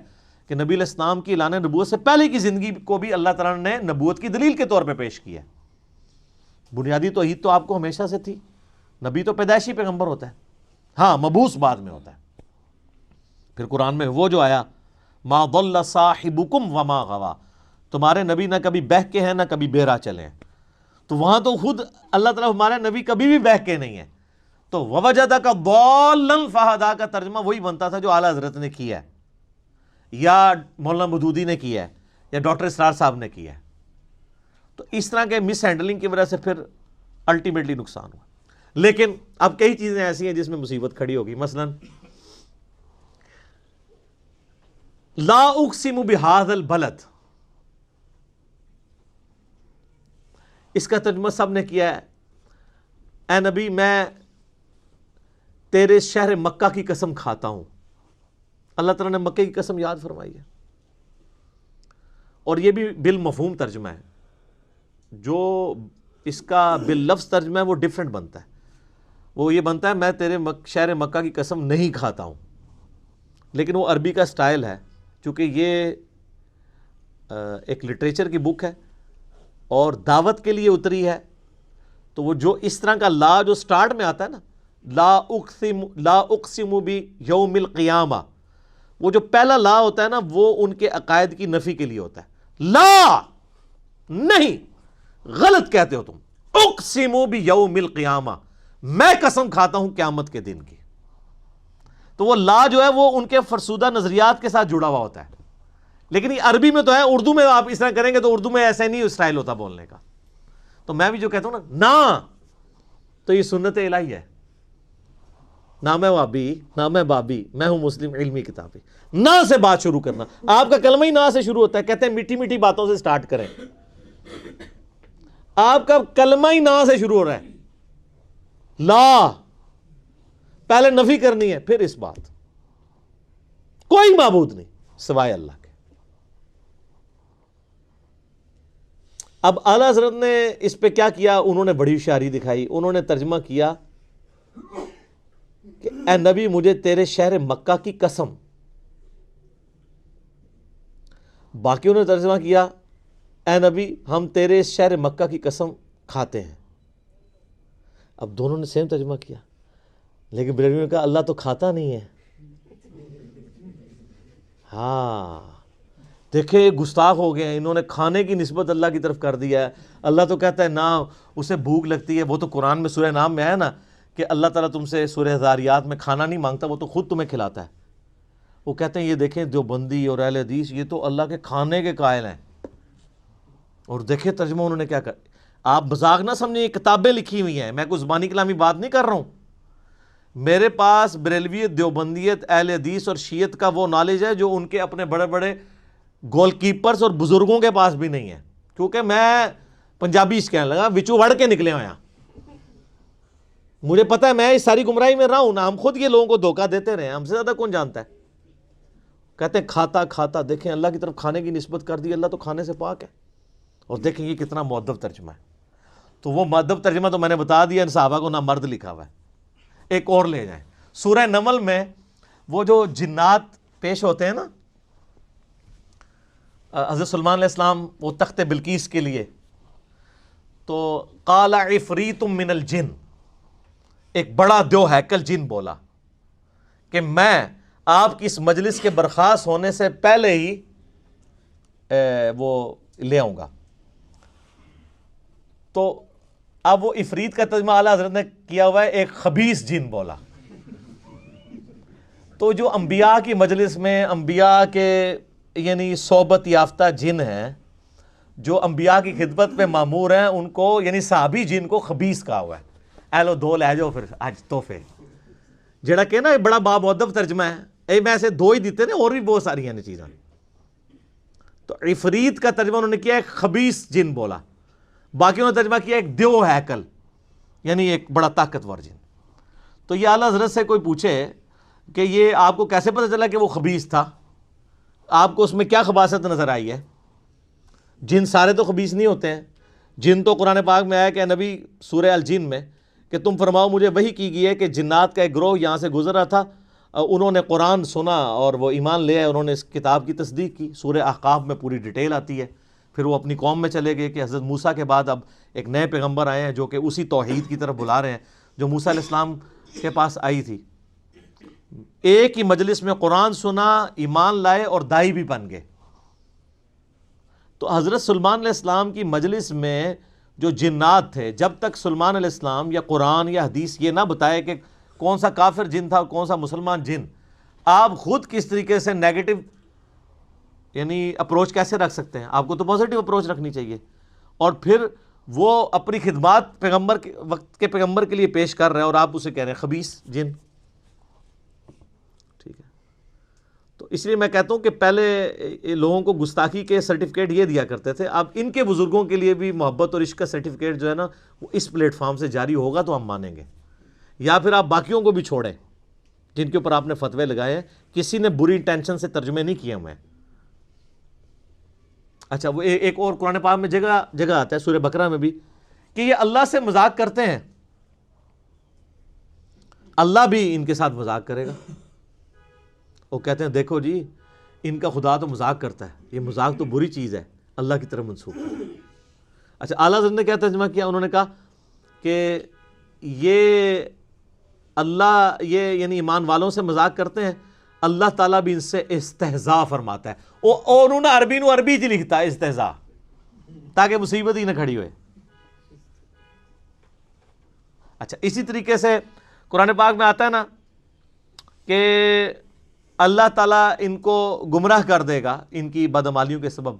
کہ نبی علیہ السلام کی اعلان نبوت سے پہلے کی زندگی کو بھی اللہ تعالیٰ نے نبوت کی دلیل کے طور پہ پیش کیا ہے۔ بنیادی توحید تو آپ کو ہمیشہ سے تھی، نبی تو پیدائشی پیغمبر ہوتا ہے، ہاں مبعوث بعد میں ہوتا ہے۔ پھر قرآن میں وہ جو آیا ما ضل صاحبکم وما غوا، تمہارے نبی نہ کبھی بہک کے ہیں نہ کبھی بہرا چلے ہیں، تو وہاں تو خود اللہ تعالیٰ ہمارے نبی کبھی بھی بہک کے نہیں ہے۔ تو ووجدک ضالا فہدی کا ترجمہ وہی بنتا تھا جو اعلیٰ حضرت نے کیا ہے، یا مولانا مودودی نے کیا ہے، یا ڈاکٹر اسرار صاحب نے کیا ہے۔ تو اس طرح کے مس ہینڈلنگ کی وجہ سے پھر الٹیمیٹلی نقصان ہوا۔ لیکن اب کئی چیزیں ایسی ہیں جس میں مصیبت کھڑی ہوگی، مثلا لا اقسم بہذا البلد، اس کا ترجمہ سب نے کیا ہے اے نبی میں تیرے شہر مکہ کی قسم کھاتا ہوں۔ اللہ تعالیٰ نے مکہ کی قسم یاد فرمائی ہے، اور یہ بھی بالمفہوم ترجمہ ہے، جو اس کا باللفظ ترجمہ ہے وہ ڈیفرنٹ بنتا ہے، وہ یہ بنتا ہے میں تیرے شہر مکہ کی قسم نہیں کھاتا ہوں، لیکن وہ عربی کا سٹائل ہے، چونکہ یہ ایک لٹریچر کی بک ہے اور دعوت کے لیے اتری ہے، تو وہ جو اس طرح کا لا جو سٹارٹ میں آتا ہے نا، لا اقسم بیوم القیامہ، وہ جو پہلا لا ہوتا ہے نا وہ ان کے عقائد کی نفی کے لیے ہوتا ہے۔ لا نہیں، غلط کہتے ہو تم، اقسم بیوم القیامہ، میں قسم کھاتا ہوں قیامت کے دن کی۔ تو وہ لا جو ہے وہ ان کے فرسودہ نظریات کے ساتھ جڑا ہوا ہوتا ہے، لیکن یہ عربی میں تو ہے، اردو میں آپ اس طرح کریں گے تو اردو میں ایسا نہیں اسٹائل ہوتا بولنے کا۔ تو میں بھی جو کہتا ہوں نا تو یہ سنت الہی ہے، نہ میں وابی نہ میں بابی، میں ہوں مسلم علمی کتابی۔ نہ سے بات شروع کرنا، آپ کا کلمہ ہی نہ سے شروع ہوتا ہے، کہتے ہیں میٹھی میٹھی باتوں سے سٹارٹ کریں، آپ کا کلمہ ہی نہ سے شروع ہو رہا ہے، لا پہلے نفی کرنی ہے، پھر اس بات کوئی معبود نہیں سوائے اللہ کے۔ اب اعلیٰ حضرت نے اس پہ کیا کیا، انہوں نے بڑی ہوشیاری دکھائی، انہوں نے ترجمہ کیا کہ اے نبی مجھے تیرے شہر مکہ کی قسم، باقیوں نے ترجمہ کیا اے نبی ہم تیرے شہر مکہ کی قسم کھاتے ہیں۔ اب دونوں نے سیم ترجمہ کیا، لیکن بریلویوں نے کہا اللہ تو کھاتا نہیں ہے۔ ہاں دیکھیں گستاخ ہو گئے ہیں، انہوں نے کھانے کی نسبت اللہ کی طرف کر دیا ہے۔ اللہ تو کہتا ہے نہ اسے بھوک لگتی ہے، وہ تو قرآن میں سورہ نام میں ہے نا کہ اللہ تعالیٰ تم سے سورہ ذاریات میں کھانا نہیں مانگتا، وہ تو خود تمہیں کھلاتا ہے۔ وہ کہتے ہیں یہ دیکھیں دیوبندی اور اہل حدیث یہ تو اللہ کے کھانے کے قائل ہیں، اور دیکھیں ترجمہ انہوں نے کیا کر، آپ مذاق نہ سمجھیں، یہ کتابیں لکھی ہوئی ہیں، میں کوئی زبانی کلامی بات نہیں کر رہا ہوں، میرے پاس بریلویت، دیوبندیت، اہل حدیث اور شیعت کا وہ نالج ہے جو ان کے اپنے بڑے بڑے گول کیپرز اور بزرگوں کے پاس بھی نہیں ہے، کیونکہ میں پنجابی کہنے لگا وچو وڑ کے نکلے ہوئے ہیں، مجھے پتہ ہے میں اس ساری گمراہی میں رہا ہوں نا، ہم خود یہ لوگوں کو دھوکہ دیتے رہے ہیں، ہم سے زیادہ کون جانتا ہے۔ کہتے ہیں کھاتا کھاتا، دیکھیں اللہ کی طرف کھانے کی نسبت کر دی، اللہ تو کھانے سے پاک ہے، اور دیکھیں یہ کتنا مؤدب ترجمہ ہے۔ تو وہ مؤدب ترجمہ تو میں نے بتا دیا، ان صحابہ کو نہ مرد لکھا ہوا ہے۔ ایک اور لے جائیں، سورہ نمل میں وہ جو جنات پیش ہوتے ہیں نا حضرت سلمان علیہ السلام وہ تخت بلقیس کے لیے، تو قال عفریت من الجن، ایک بڑا دیو ہیکل جن بولا کہ میں آپ کی اس مجلس کے برخاست ہونے سے پہلے ہی وہ لے آؤں گا۔ تو اب وہ عفریت کا ترجمہ اعلیٰ حضرت نے کیا ہوا ہے ایک خبیث جن بولا۔ تو جو انبیاء کی مجلس میں انبیاء کے یعنی صحبت یافتہ جن ہیں، جو انبیاء کی خدمت پہ مامور ہیں، ان کو یعنی صحابی جن کو خبیث کہا ہوا ہے۔ اے لو دو لے جاؤ پھر آج تحفے، جڑا کہ نا بڑا بامؤدب ترجمہ ہے، اے میں ایسے دو ہی دیتے نا، اور بھی بہت ساری ہیں چیزیں۔ تو عفریت کا ترجمہ انہوں نے کیا ایک خبیث جن بولا، باقیوں نے ترجمہ کیا ایک دیو ہیکل، یعنی ایک بڑا طاقتور جن۔ تو یہ اعلیٰ حضرت سے کوئی پوچھے کہ یہ آپ کو کیسے پتہ چلا کہ وہ خبیث تھا، آپ کو اس میں کیا خباثت نظر آئی ہے؟ جن سارے تو خبیث نہیں ہوتے ہیں، جن تو قرآن پاک میں آیا کہ نبی سورہ الجن میں کہ تم فرماؤ مجھے وحی کی گئی ہے کہ جنات کا ایک گروہ یہاں سے گزر رہا تھا انہوں نے قرآن سنا اور وہ ایمان لے آئے، انہوں نے اس کتاب کی تصدیق کی۔ سورہ احقاف میں پوری ڈیٹیل آتی ہے۔ پھر وہ اپنی قوم میں چلے گئے کہ حضرت موسیٰ کے بعد اب ایک نئے پیغمبر آئے ہیں جو کہ اسی توحید کی طرف بلا رہے ہیں جو موسیٰ علیہ السلام کے پاس آئی تھی۔ ایک ہی مجلس میں قرآن سنا، ایمان لائے اور دائی بھی بن گئے۔ تو حضرت سلیمان علیہ السلام کی مجلس میں جو جنات تھے، جب تک سلیمان علیہ السلام یا قرآن یا حدیث یہ نہ بتائے کہ کون سا کافر جن تھا اور کون سا مسلمان جن، آپ خود کس طریقے سے نیگیٹو یعنی اپروچ کیسے رکھ سکتے ہیں؟ آپ کو تو پازیٹیو اپروچ رکھنی چاہیے۔ اور پھر وہ اپنی خدمات پیغمبر کے وقت کے پیغمبر کے لیے پیش کر رہے ہیں اور آپ اسے کہہ رہے ہیں خبیث جن۔ ٹھیک ہے، تو اس لیے میں کہتا ہوں کہ پہلے لوگوں کو گستاخی کے سرٹیفکیٹ یہ دیا کرتے تھے، اب ان کے بزرگوں کے لیے بھی محبت اور عشق کا سرٹیفکیٹ جو ہے نا وہ اس پلیٹ فارم سے جاری ہوگا تو ہم مانیں گے، یا پھر آپ باقیوں کو بھی چھوڑیں جن کے اوپر آپ نے فتوے لگائے ہیں، کسی نے بری انٹینشن سے ترجمے نہیں کیے ہوئے ہیں۔ اچھا، وہ ایک اور قرآن پاک میں جگہ آتا ہے سورہ بقرہ میں بھی کہ یہ اللہ سے مذاق کرتے ہیں، اللہ بھی ان کے ساتھ مذاق کرے گا۔ وہ کہتے ہیں دیکھو جی ان کا خدا تو مذاق کرتا ہے، یہ مذاق تو بری چیز ہے، اللہ کی طرف منسوخ ہے۔ اچھا، اعلیٰ حضرت نے کیا ترجمہ کیا؟ انہوں نے کہا کہ یہ اللہ یہ یعنی ایمان والوں سے مذاق کرتے ہیں، اللہ تعالیٰ بھی ان سے استہزاء فرماتا ہے۔ اور انہوں نے عربی جی لکھتا ہے استہزاء، تاکہ مصیبت ہی نہ کھڑی ہوئے۔ اچھا، اسی طریقے سے قرآن پاک میں آتا ہے نا کہ اللہ تعالیٰ ان کو گمراہ کر دے گا ان کی بدعمالیوں کے سبب۔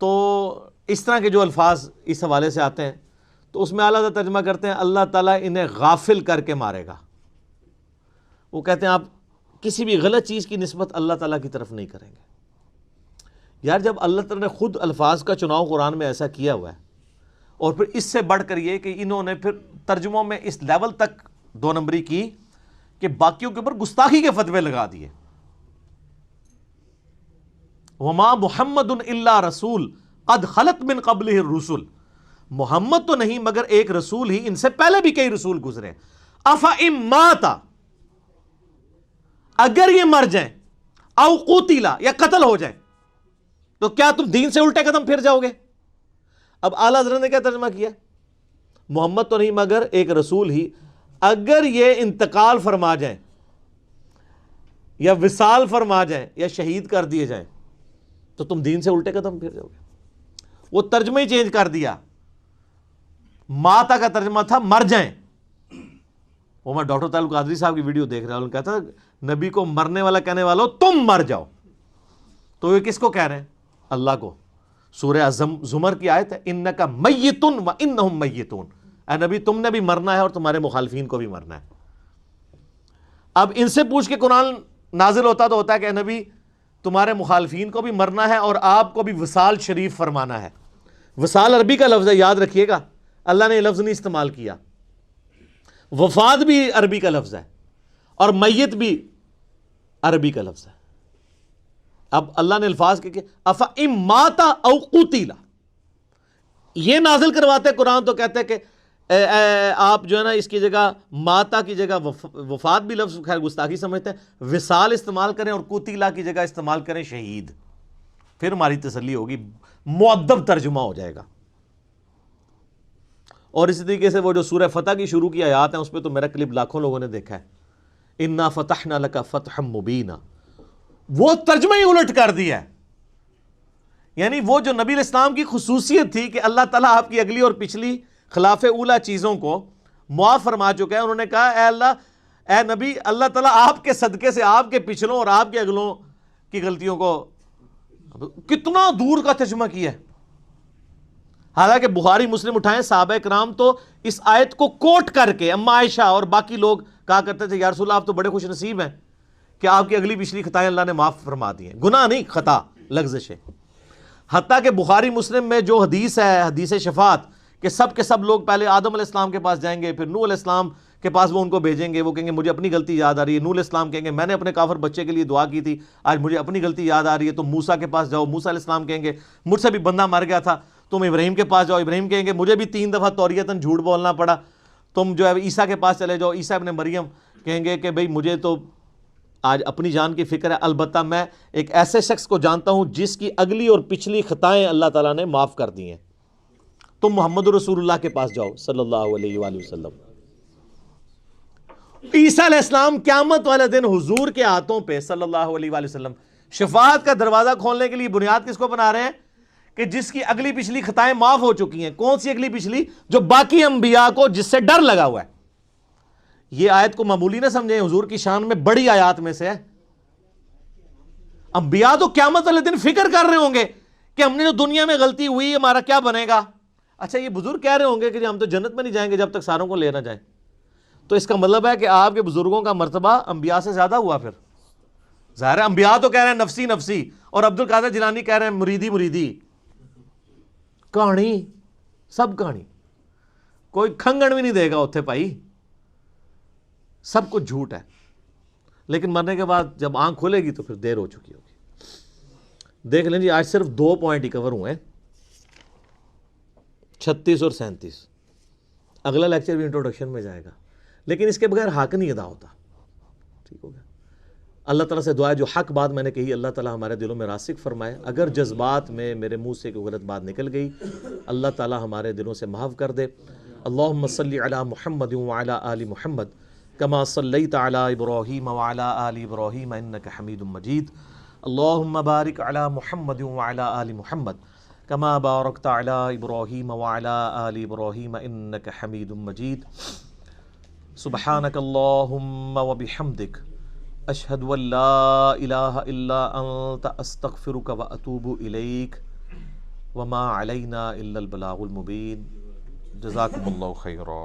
تو اس طرح کے جو الفاظ اس حوالے سے آتے ہیں تو اس میں اعلیٰ ترجمہ کرتے ہیں اللہ تعالیٰ انہیں غافل کر کے مارے گا۔ وہ کہتے ہیں آپ کسی بھی غلط چیز کی نسبت اللہ تعالیٰ کی طرف نہیں کریں گے۔ یار جب اللہ تعالیٰ نے خود الفاظ کا چناؤ قرآن میں ایسا کیا ہوا ہے، اور پھر اس سے بڑھ کر یہ کہ انہوں نے پھر ترجموں میں اس لیول تک دو نمبری کی کہ باقیوں کے اوپر گستاخی کے فتوے لگا دیے۔ وما محمد الا رسول قد خلت من قبلہ الرسل، محمد تو نہیں مگر ایک رسول ہی، ان سے پہلے بھی کئی رسول گزرے۔ افئن مات، اگر یہ مر جائیں، او قتلا یا قتل ہو جائیں تو کیا تم دین سے الٹے قدم پھر جاؤ گے؟ اب اعلیٰ حضرت نے کیا ترجمہ کیا؟ محمد تو نہیں مگر ایک رسول ہی، اگر یہ انتقال فرما جائیں یا وصال فرما جائیں یا شہید کر دیے جائیں تو تم دین سے الٹے قدم پھر جاؤ گے۔ وہ ترجمہ ہی چینج کر دیا، ماتا کا ترجمہ تھا مر جائیں۔ وہ میں ڈاکٹر طارق قادری صاحب کی ویڈیو دیکھ رہا ہوں، انہوں نے کہا تھا نبی کو مرنے والا کہنے والا تم مر جاؤ، تو یہ کس کو کہہ رہے ہیں؟ اللہ کو۔ سورہ زمر کی آیت ہے انک میت و انہم میتون، اے نبی تم نے بھی مرنا ہے اور تمہارے مخالفین کو بھی مرنا ہے۔ اب ان سے پوچھ کے قرآن نازل ہوتا تو ہوتا ہے کہ اے نبی تمہارے مخالفین کو بھی مرنا ہے اور آپ کو بھی وصال شریف فرمانا ہے۔ وصال عربی کا لفظ ہے، یاد رکھیے گا، اللہ نے یہ لفظ نہیں استعمال کیا۔ وفات بھی عربی کا لفظ ہے اور میت بھی عربی کا لفظ ہے۔ اب اللہ نے الفاظ کہ افئن مات او قتلا یہ نازل کرواتے قرآن تو کہتے ہیں کہ آپ جو ہے نا اس کی جگہ ماتا کی جگہ وفات بھی لفظ خیر گستاخی سمجھتے ہیں، وصال استعمال کریں اور قتلا کی جگہ استعمال کریں شہید، پھر ہماری تسلی ہوگی، مؤدب ترجمہ ہو جائے گا۔ اور اسی طریقے سے وہ جو سورہ فتح کی شروع کی آیات ہیں اس پہ تو میرا کلپ لاکھوں لوگوں نے دیکھا ہے، انا فتحنا لک فتحا مبینا، وہ ترجمہ ہی الٹ کر دیا ہے۔ یعنی وہ جو نبی علیہ السلام کی خصوصیت تھی کہ اللہ تعالیٰ آپ کی اگلی اور پچھلی خلاف اولا چیزوں کو معاف فرما چکا ہے، انہوں نے کہا اے اللہ اے نبی اللہ تعالیٰ آپ کے صدقے سے آپ کے پچھلوں اور آپ کے اگلوں کی غلطیوں کو، کتنا دور کا ترجمہ کیا ہے۔ حالانکہ بخاری مسلم اٹھائیں صحابہ کرام تو اس آیت کو کوٹ کر کے اما عائشہ اور باقی لوگ کہا کرتے تھے یا رسول اللہ آپ تو بڑے خوش نصیب ہیں کہ آپ کی اگلی پچھلی خطائیں اللہ نے معاف فرما دی ہیں، گناہ نہیں خطا لغزش ہے۔ حتیٰ کہ بخاری مسلم میں جو حدیث ہے حدیث شفاعت کہ سب کے سب لوگ پہلے آدم علیہ السلام کے پاس جائیں گے، پھر نوح علیہ السلام کے پاس وہ ان کو بھیجیں گے، وہ کہیں گے مجھے اپنی غلطی یاد آ رہی ہے، نوح علیہ السلام کہیں گے میں نے اپنے کافر بچے کے لیے دعا کی تھی آج مجھے اپنی غلطی یاد آ رہی ہے، تو موسیٰ کے پاس جاؤ، موسیٰ علیہ السلام کہیں گے مجھ سے بھی بندہ مر گیا تھا، تم ابراہیم کے پاس جاؤ، ابراہیم کہیں گے مجھے بھی 3 دفعہ توریتاً جھوٹ بولنا پڑا، تم جو ہے عیسیٰ کے پاس چلے جاؤ، عیسیٰ ابن مریم کہیں گے کہ بھئی مجھے تو آج اپنی جان کی فکر ہے، البتہ میں ایک ایسے شخص کو جانتا ہوں جس کی اگلی اور پچھلی خطائیں اللہ تعالیٰ نے معاف کر دی ہیں۔ تم محمد رسول اللہ کے پاس جاؤ صلی اللہ علیہ وآلہ وسلم۔ عیسیٰ علیہ السلام قیامت والے دن حضور کے ہاتھوں پہ صلی اللہ علیہ وآلہ وسلم شفاعت کا دروازہ کھولنے کے لیے بنیاد کس کو بنا رہے ہیں؟ کہ جس کی اگلی پچھلی خطائیں معاف ہو چکی ہیں۔ کون سی اگلی پچھلی؟ جو باقی انبیاء کو جس سے ڈر لگا ہوا ہے۔ یہ آیت کو معمولی نہ سمجھیں، حضور کی شان میں بڑی آیات میں سے ہے۔ انبیاء تو قیامت والے دن فکر کر رہے ہوں گے کہ ہم نے جو دنیا میں غلطی ہوئی ہمارا کیا بنے گا۔ اچھا یہ بزرگ کہہ رہے ہوں گے کہ ہم تو جنت میں نہیں جائیں گے جب تک ساروں کو لے نہ جائیں، تو اس کا مطلب ہے کہ آپ کے بزرگوں کا مرتبہ انبیاء سے زیادہ ہوا۔ پھر ظاہر ہے انبیاء تو کہہ رہے ہیں نفسی نفسی، اور عبد القادر جیلانی کہہ رہے ہیں مریدی مریدی۔ کہانی سب کہانی، کوئی کھنگن بھی نہیں دے گا اتھے بھائی، سب کچھ جھوٹ ہے۔ لیکن مرنے کے بعد جب آنکھ کھلے گی تو پھر دیر ہو چکی ہوگی۔ دیکھ لیں جی، آج صرف 2 پوائنٹ ہی کور ہوئے ہیں، 36 اور 37۔ اگلا لیکچر بھی انٹروڈکشن میں جائے گا، لیکن اس کے بغیر حق نہیں ادا ہوتا۔ ٹھیک ہو گیا؟ اللہ تعالیٰ سے دعا ہے جو حق بات میں نے کہی اللہ تعالیٰ ہمارے دلوں میں راسخ فرمائے۔ اگر جذبات میں میرے منہ سے کوئی غلط بات نکل گئی اللہ تعالیٰ ہمارے دلوں سے محو کر دے۔ اللہم صلی علی محمد وعلی آل محمد کما صلیت علی ابراہیم وعلی آل ابراہیم انک حمید مجید۔ اللہم بارک علی محمد وعلی آل محمد کما بارکت علی ابراہیم وعلی آل ابراہیم انک حمید مجید۔ سبحانک اللہم وبحمدک اشہد ان لا الہ الا انت استغفرک واتوب الیک وما علینا الا البلاغ المبین۔ جزاکم اللہ خیرا۔